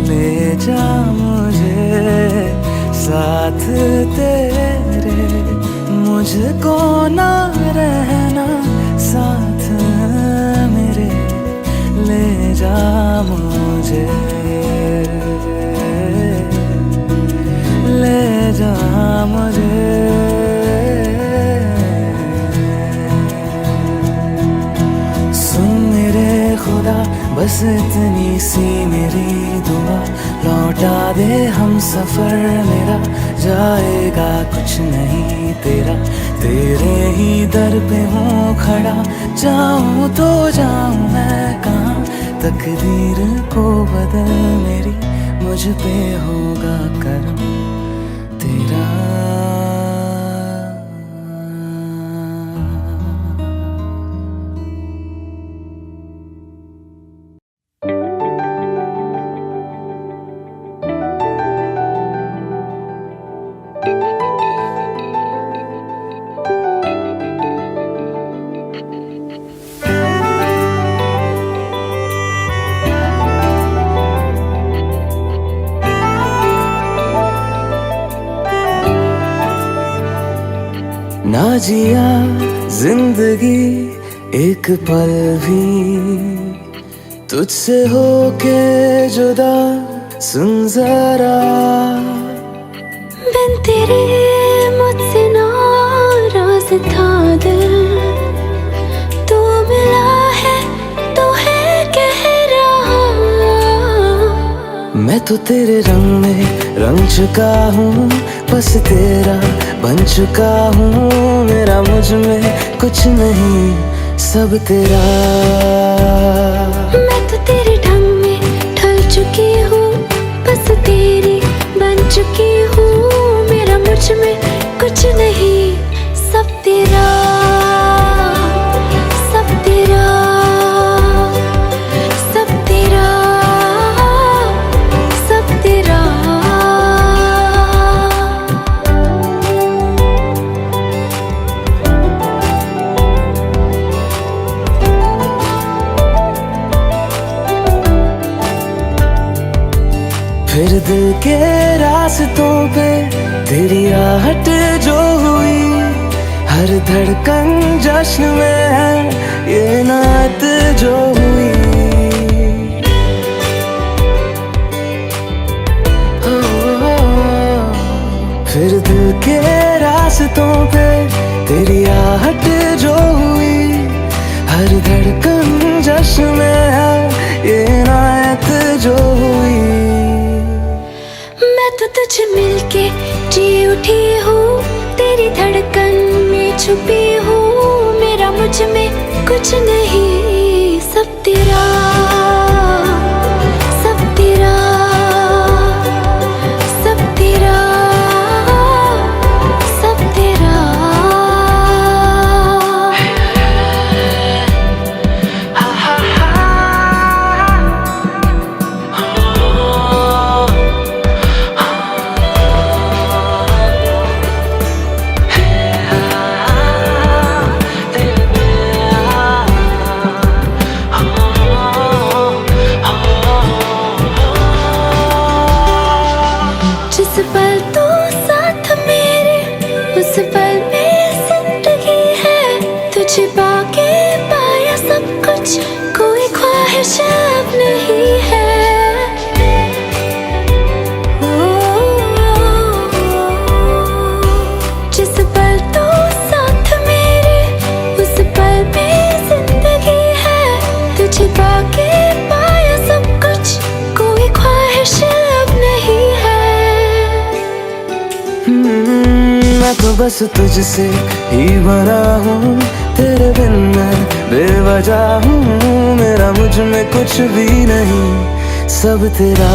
ले जा मुझे साथ तेरे, मुझको ना रहना साथ मेरे, ले जा मुझे, ले जा मुझे। सुन मेरे खुदा बस इतनी सी मेरी दुआ, लौटा दे हम सफर मेरा, जाएगा कुछ नहीं तेरा, तेरे ही दर पे हूँ खड़ा, जाऊँ तो जाऊँ मैं कहाँ, तकदीर को बदल मेरी, मुझ पे होगा करम तेरा। ना जिया जिंदगी एक पल भी तुझसे होके जुदा, सुन जरा बिन तेरे मुझसे नाराज था दिल, तू मिला है तो है कह रहा, मैं तो तेरे रंग में रंग चुका हूँ, बस तेरा बन चुका हूँ, मेरा मुझ में कुछ नहीं सब तेरा। मैं तो तेरे ढंग में ढल चुकी हूँ, बस तेरी बन चुकी हूँ, मेरा मुझ में कुछ नहीं सब तेरा, सब तेरा, सब तेरा, सब तेरा। फिर दिल के रास्तों पे तेरी आहट जो हुई, हर धड़कन जश्न में है ये नात जो हुई। फिर दिल के रास्तों पे तेरी आहट जो हुई, हर धड़कन जश्न में है ये नात जो हुई। मैं तो तुझे मिलके जी उठी हूँ, तेरी धड़कन में छुपी हूँ, मेरा मुझ में कुछ नहीं सब तेरा, सब तेरा, सब तेरा, सब तेरा। जिस पल तू साथ मेरे, उस पल में जिंदगी है, तुझे पाके पाया सब कुछ, कोई ख्वाहिश अब नहीं है। ओ तो बस तुझसे ही भरा हूँ, तेरे बिन मैं बेवजह हूँ, मेरा मुझ में कुछ भी नहीं, सब तेरा,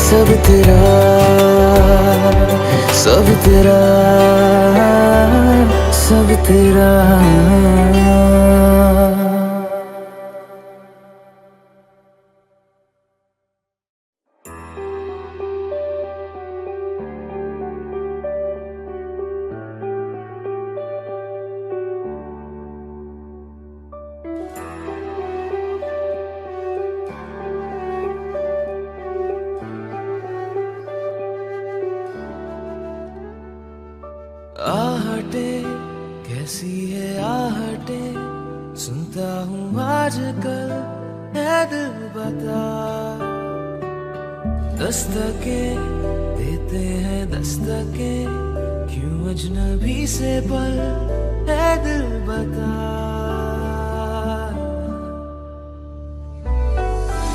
सब तेरा, सब तेरा, सब तेरा। आहटे कैसी है आहटे, सुनता हूँ आजकल है दिल बता, दस्तके देते हैं दस्तके, क्यों अजनबी से पल है दिल बता।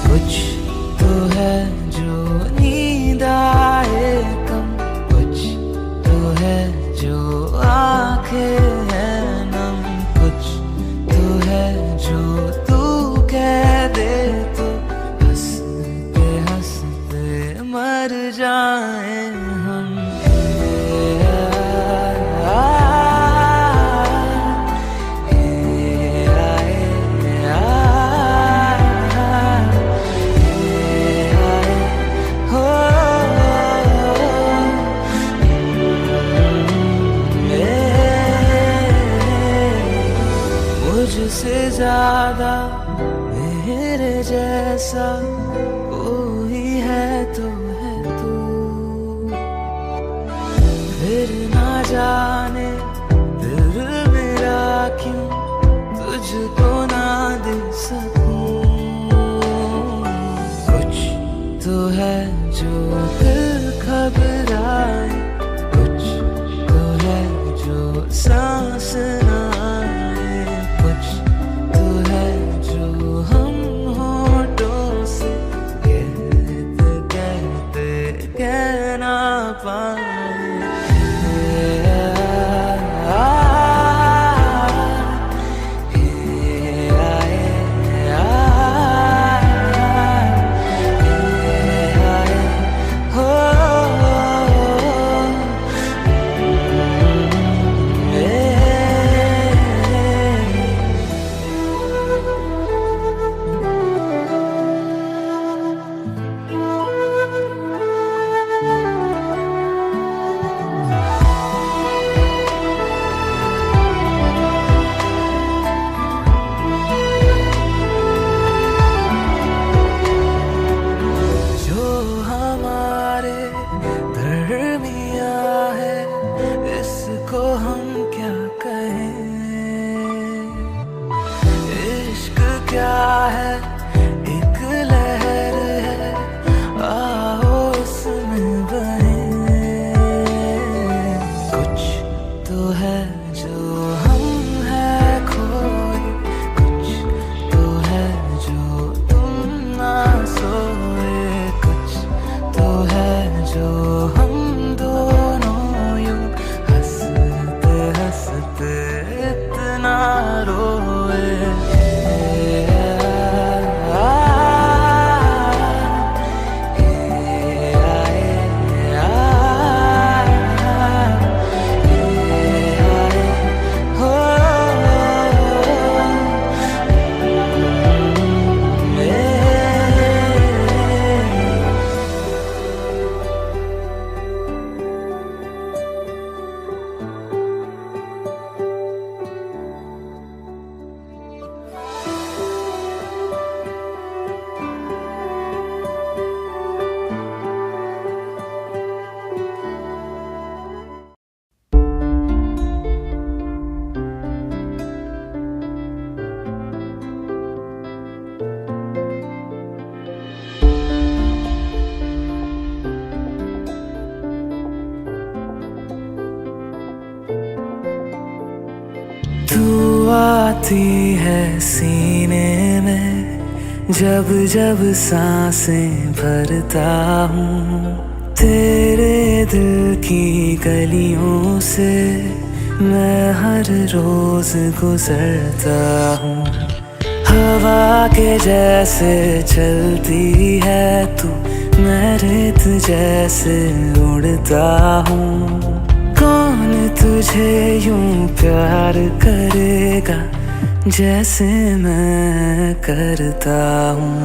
कुछ तो है जो नींद आए कम, कुछ तो है जो आंखें हैं नम, कुछ तो है जो तू कह दे तो हंसते हंसते मर जाए हम। मुझसे ज्यादा मेरे जैसा कोई है तो है तू, फिर ना जाने दिल मेरा क्यों तुझको ना दे सकूं। कुछ तो है जो दिल घबराए, कुछ तो है जो सांस ना, तू आती है सीने में, जब जब सांसें भरता हूँ, तेरे दिल की गलियों से मैं हर रोज गुजरता हूँ। हवा के जैसे चलती है तू, मैं रेत जैसे उड़ता हूँ। कौन तुझे यूं प्यार करेगा जैसे मैं करता हूँ।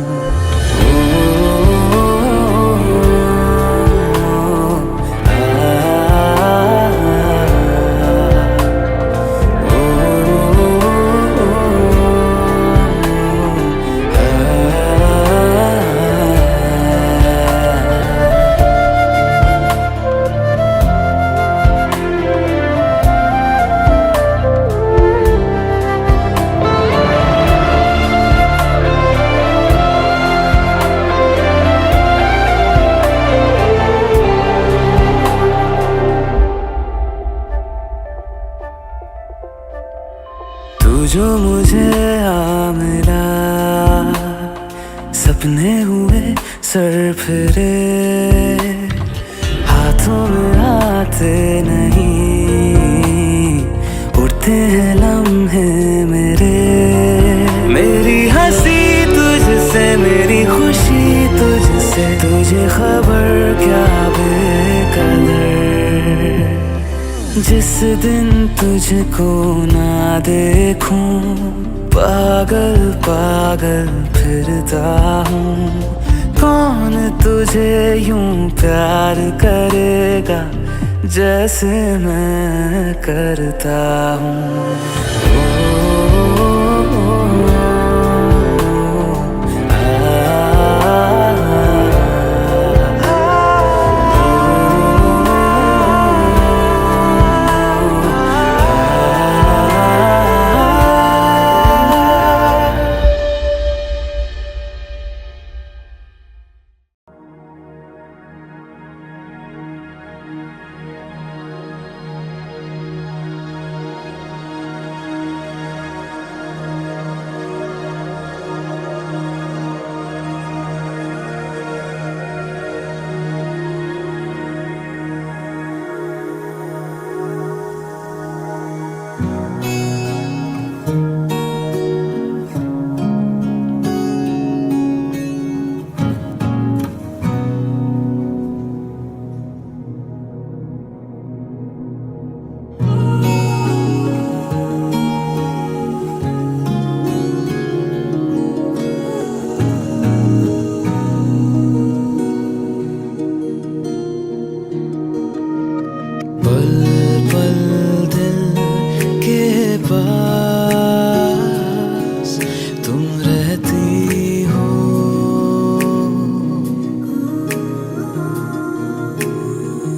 तू जो मुझे आ मिला, सपने हुए सर फिरे, हाथों में आते नहीं, उड़ते हैं लम्हे मेरे। मेरी हंसी तुझसे, मेरी खुशी तुझसे, तुझे खबर क्या बेकदर। जिस दिन तुझको ना देखूं, पागल पागल फिरता हूँ। कौन तुझे यूं प्यार करेगा जैसे मैं करता हूँ।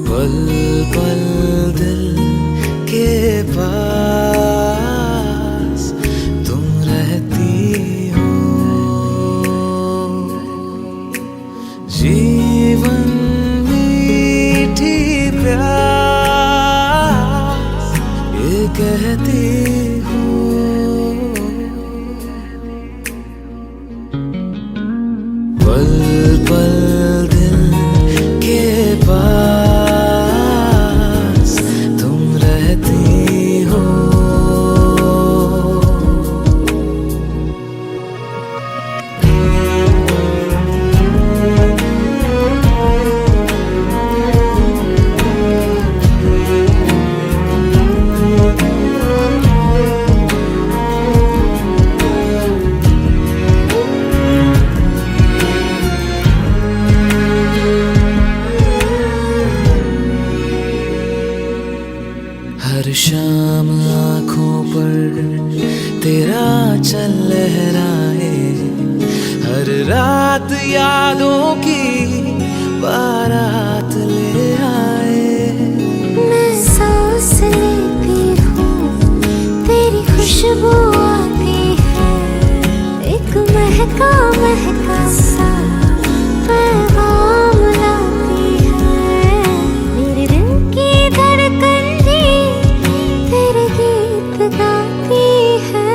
पल पल दिल के पास तुम रहती हो। जीवन मीठी प्यास ये कहती हो। पल पल दिल के पास तुम रहती हो। हर शाम आँखों पर तेरा चल लहराए, हर रात यादों की बारात ले आए। मैं सांस लेती हूँ तेरी खुशबू आती है, एक महका महका सा पैगाम लाती है। मेरे दिल की धड़कन भी तेरे गीत गाती है।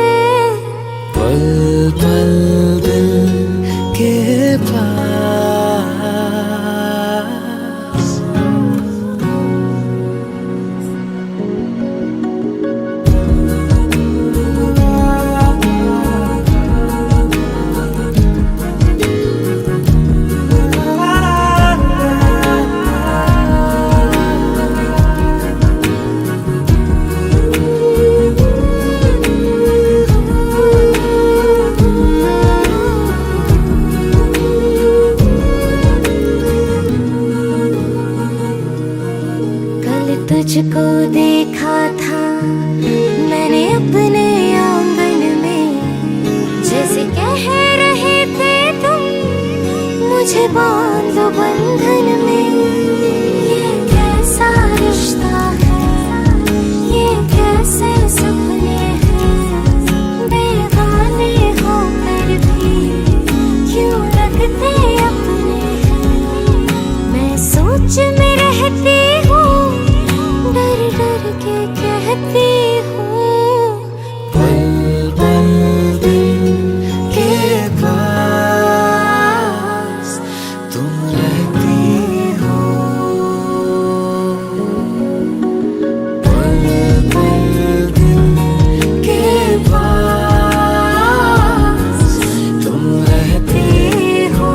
तुझको देखा था मैंने अपने आंगन में, जैसे कह रहे थे तुम मुझे बांध लो बंधन में। ये कैसा रिश्ता है, ये कैसे सपने हैं, बेगाने होकर भी क्यों लगते अपने हैं। मैं सोच में रहती हूँ, डर डर के कहती हूँ, पल पल दिल के पास तुम रहती हो, पल पल दिल के पास तुम रहती हो।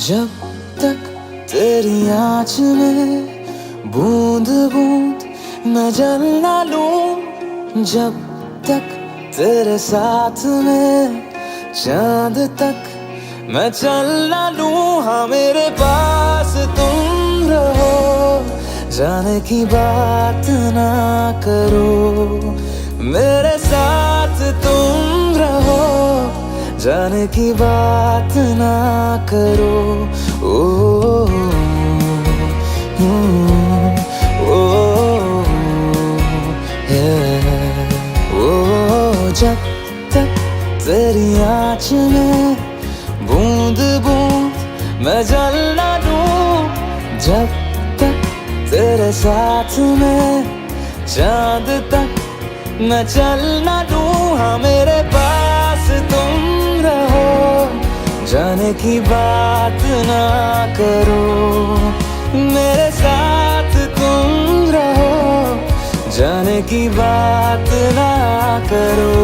जब तक तेरी आँच में बूंद बूंद मैं जल ना लूं, जब तक तेरे साथ में चांद तक मैं चल ना लूं। हाँ मेरे पास तुम रहो, जाने की बात ना करो, मेरे साथ तुम रहो, जाने की बात ना करो। ओ जब तक तेरी आँच में बूंद बूंद मैं जल ना लूं, जब तक तेरे साथ में चांद तक मैं चल ना लूं। हाँ मेरे पास तुम रहो, जाने की बात ना करो, मेरे साथ तुम रहो, जाने की बात ना करो।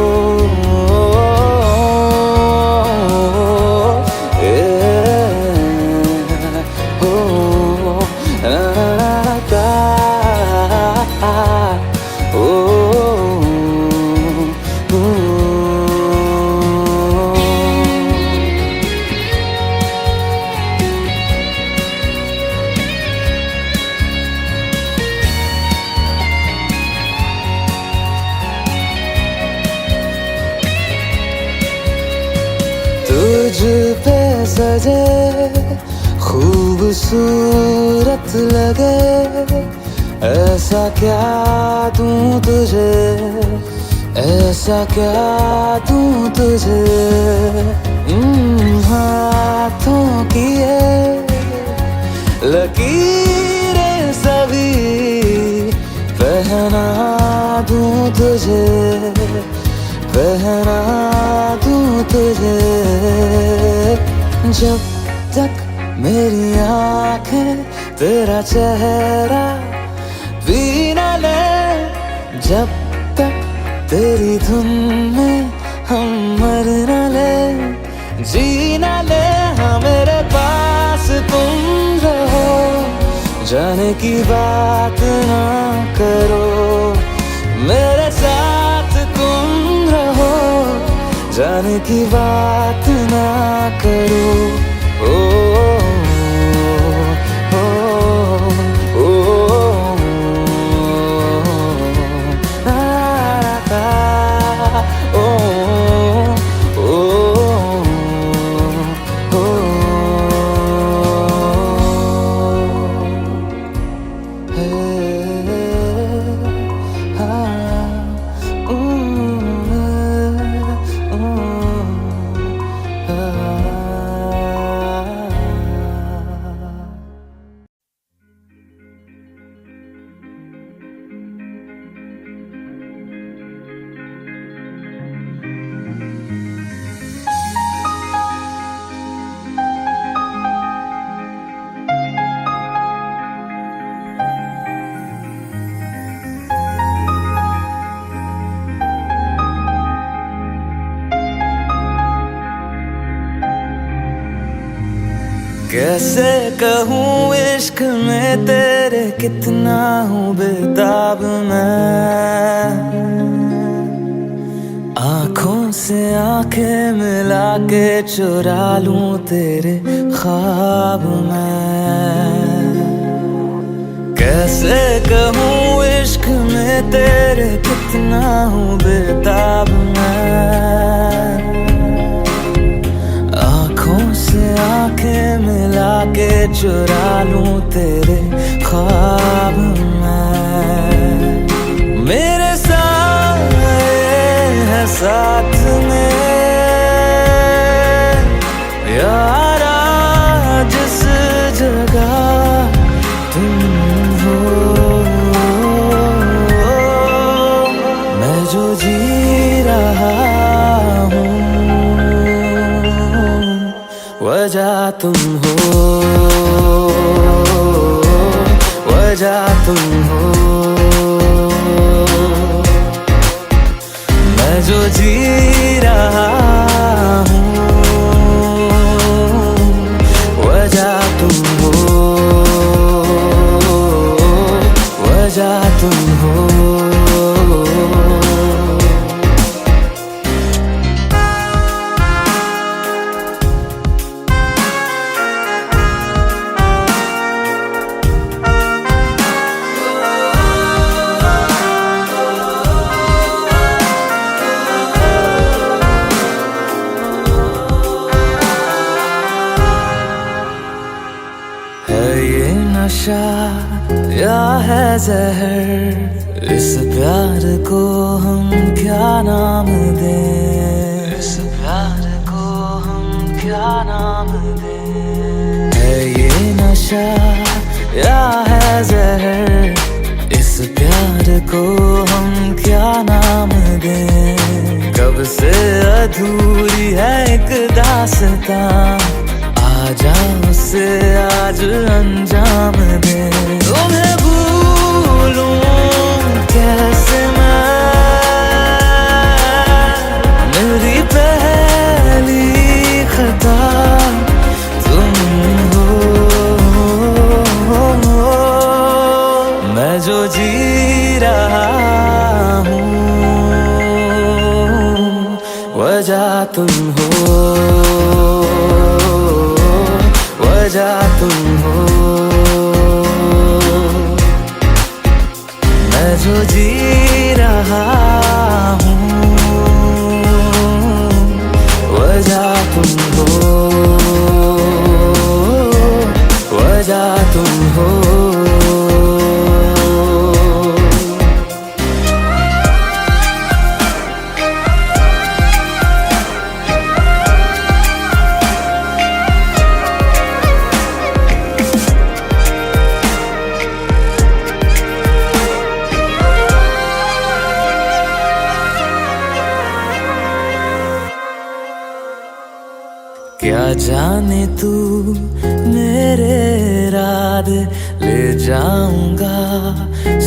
तुझ पे सजे खूबसूरत लगे, ऐसा क्या दूं तुझे, ऐसा क्या दूं तुझे। हाथों की ये लकीरें सभी पहना दूं तुझे, पहना दूं तुझे। जब तक मेरी आंखें तेरा चेहरा भी न ले, जब तक तेरी धुन में हम मर न ले, जी न ले। हाँ मेरे पास तुम रहो, जाने की बात ना करो, मेरे साथ तुम रहो, जाने की बात ना करो। कैसे कहूँ इश्क में तेरे कितना हूँ बेताब मैं, आँखों से आंखें मिला के चुरा लूं तेरे ख्वाब मैं। कैसे कहूँ इश्क में तेरे कितना हूँ बेताब मैं, आँखों से आंखें मिला के चुरा लूं तेरे ख्वाब मैं। मेरे साए है साथ में यारा जिस जगह तुम हो, मैं जो जी रहा हूँ वजह तुम हो, वजह तुम हो, मैं जो जी रहा हूँ वजह तुम हो, वजह तुम हो। नशा या है जहर, इस प्यार को हम क्या नाम दें, इस प्यार को हम क्या नाम दें। है ये नशा या है जहर, इस प्यार को हम क्या नाम दें। कब से अधूरी है एक दास्तां, आजा उसे आज अंजाम दे। तुम्हें भूलूं कैसे मैं, मेरी पहली खता तुम हो, मैं जो जी रहा हूँ वजह तुम हो, वजह तुम हो, मैं जो जी रहा हूँ वजह तुम हो, वजह तुम हो। क्या जाने तू मेरे इरादे ले जाऊंगा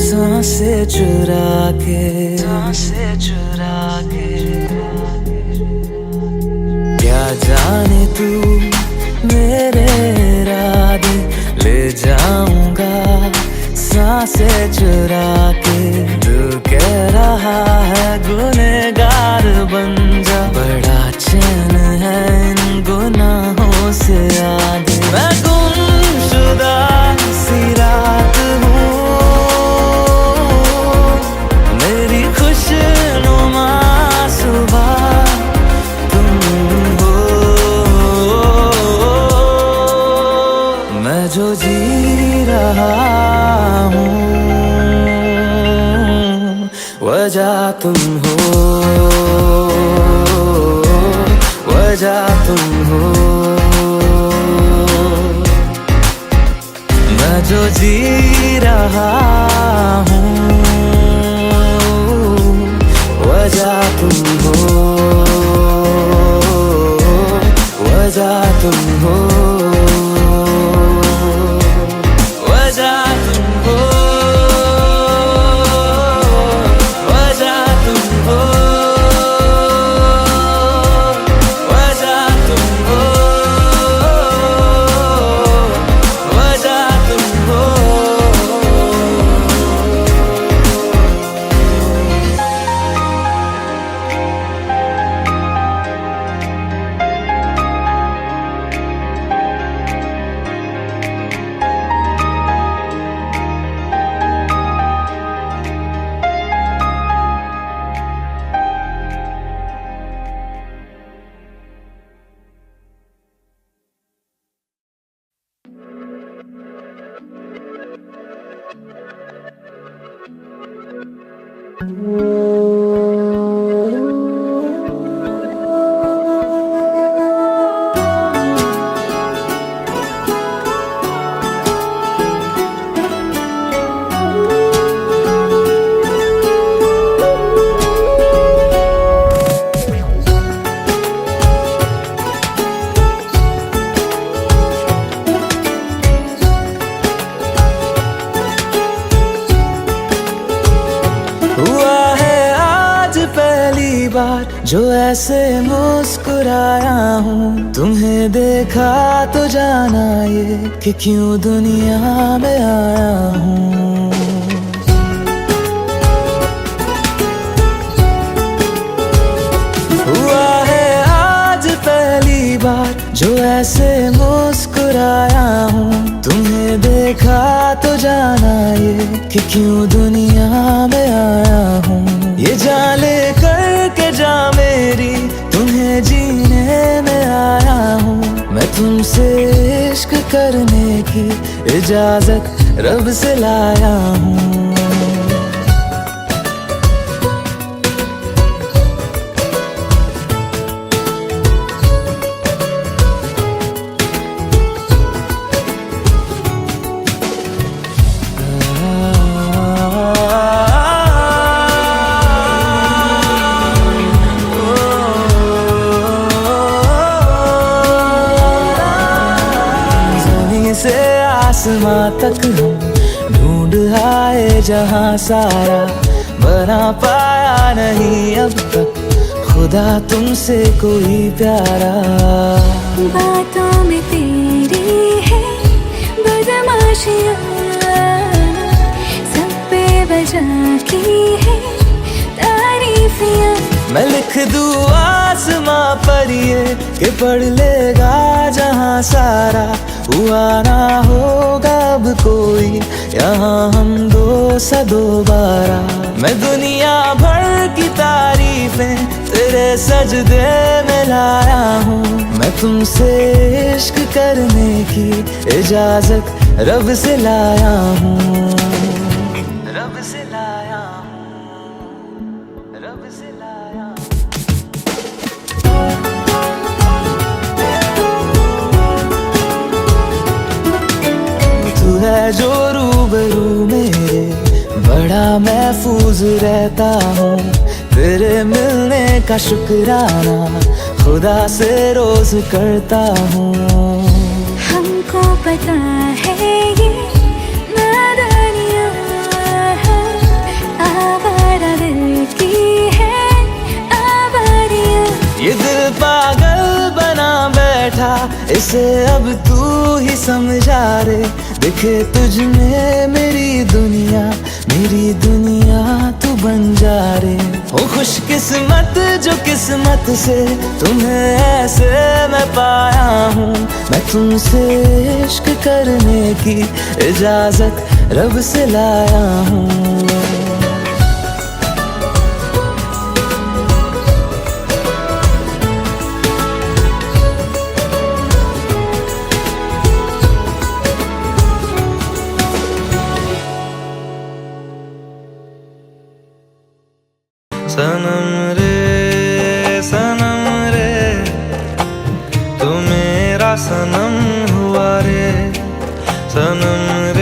सांसें चुरा के, सांसें चुरा के। क्या जाने तू मेरे इरादे ले जाऊंगा सांसें चुरा के। दिल कह रहा है गुनहगार बन जा, बड़ा चैन है इन गुनाहों से आगे। मैं गुमशुदा सी रात हूँ, मेरी खुशनुमा सुबह तुम हो, मैं जो जी रहा हूँ वजह तुम हो, वजह तुम हो, मैं जो जी रहा हूँ वजह तुम हो, वजह तुम हो, वजह तुम हो, वजह तुम हो, वजह तुम हो, हुआ है आज पहली बार जो ऐसे मुस्कुराया हूँ, तुम्हें देखा तो जाना ये कि क्यों दुनिया में आया हूँ। हुआ है आज पहली बार जो ऐसे मुस्कुराया हूँ, तुम्हें देखा तो जाना ये कि क्यों दुनिया में आया हूँ। ये जान ले करके जा मेरी, तुम्हें जीने में आया हूँ। मैं तुमसे इश्क करने की इजाजत रब से लाया हूँ। से आसमां तक हम ढूंढ आए जहां सारा, बना पाया नहीं अब तक खुदा तुमसे कोई प्यारा। बातों में तेरी है बदमाशियाँ, सब पे बजा की है तारीफियाँ। मैं लिख दूँ आसमां पर ये कि पढ़ लेगा जहां सारा, हुआ ना होगा अब कोई यहाँ हम दो सा दोबारा। मैं दुनिया भर की तारीफें तेरे सजदे में लाया हूँ। मैं तुमसे इश्क करने की इजाजत रब से लाया हूँ। रब से लाया हूँ, रब से लाया हूँ। तू है जो रूबरू मेरे, बड़ा महफूज रहता हूँ। तेरे मिलने का शुक्राना खुदा से रोज करता हूँ। हमको पता है ये नादानियाँ आवारा दिल की है आवारियाँ। ये दिल पागल बना बैठा, इसे अब तू ही समझा रे। दिखे तुझ में मेरी दुनिया तू बन जा रे। हो खुशकिस्मत जो किस्मत से तुम्हें ऐसे मैं पाया हूँ। मैं तुमसे इश्क करने की इजाजत रब से लाया हूँ। सनम रे तू मेरा सनम हुआ रे। सनम रे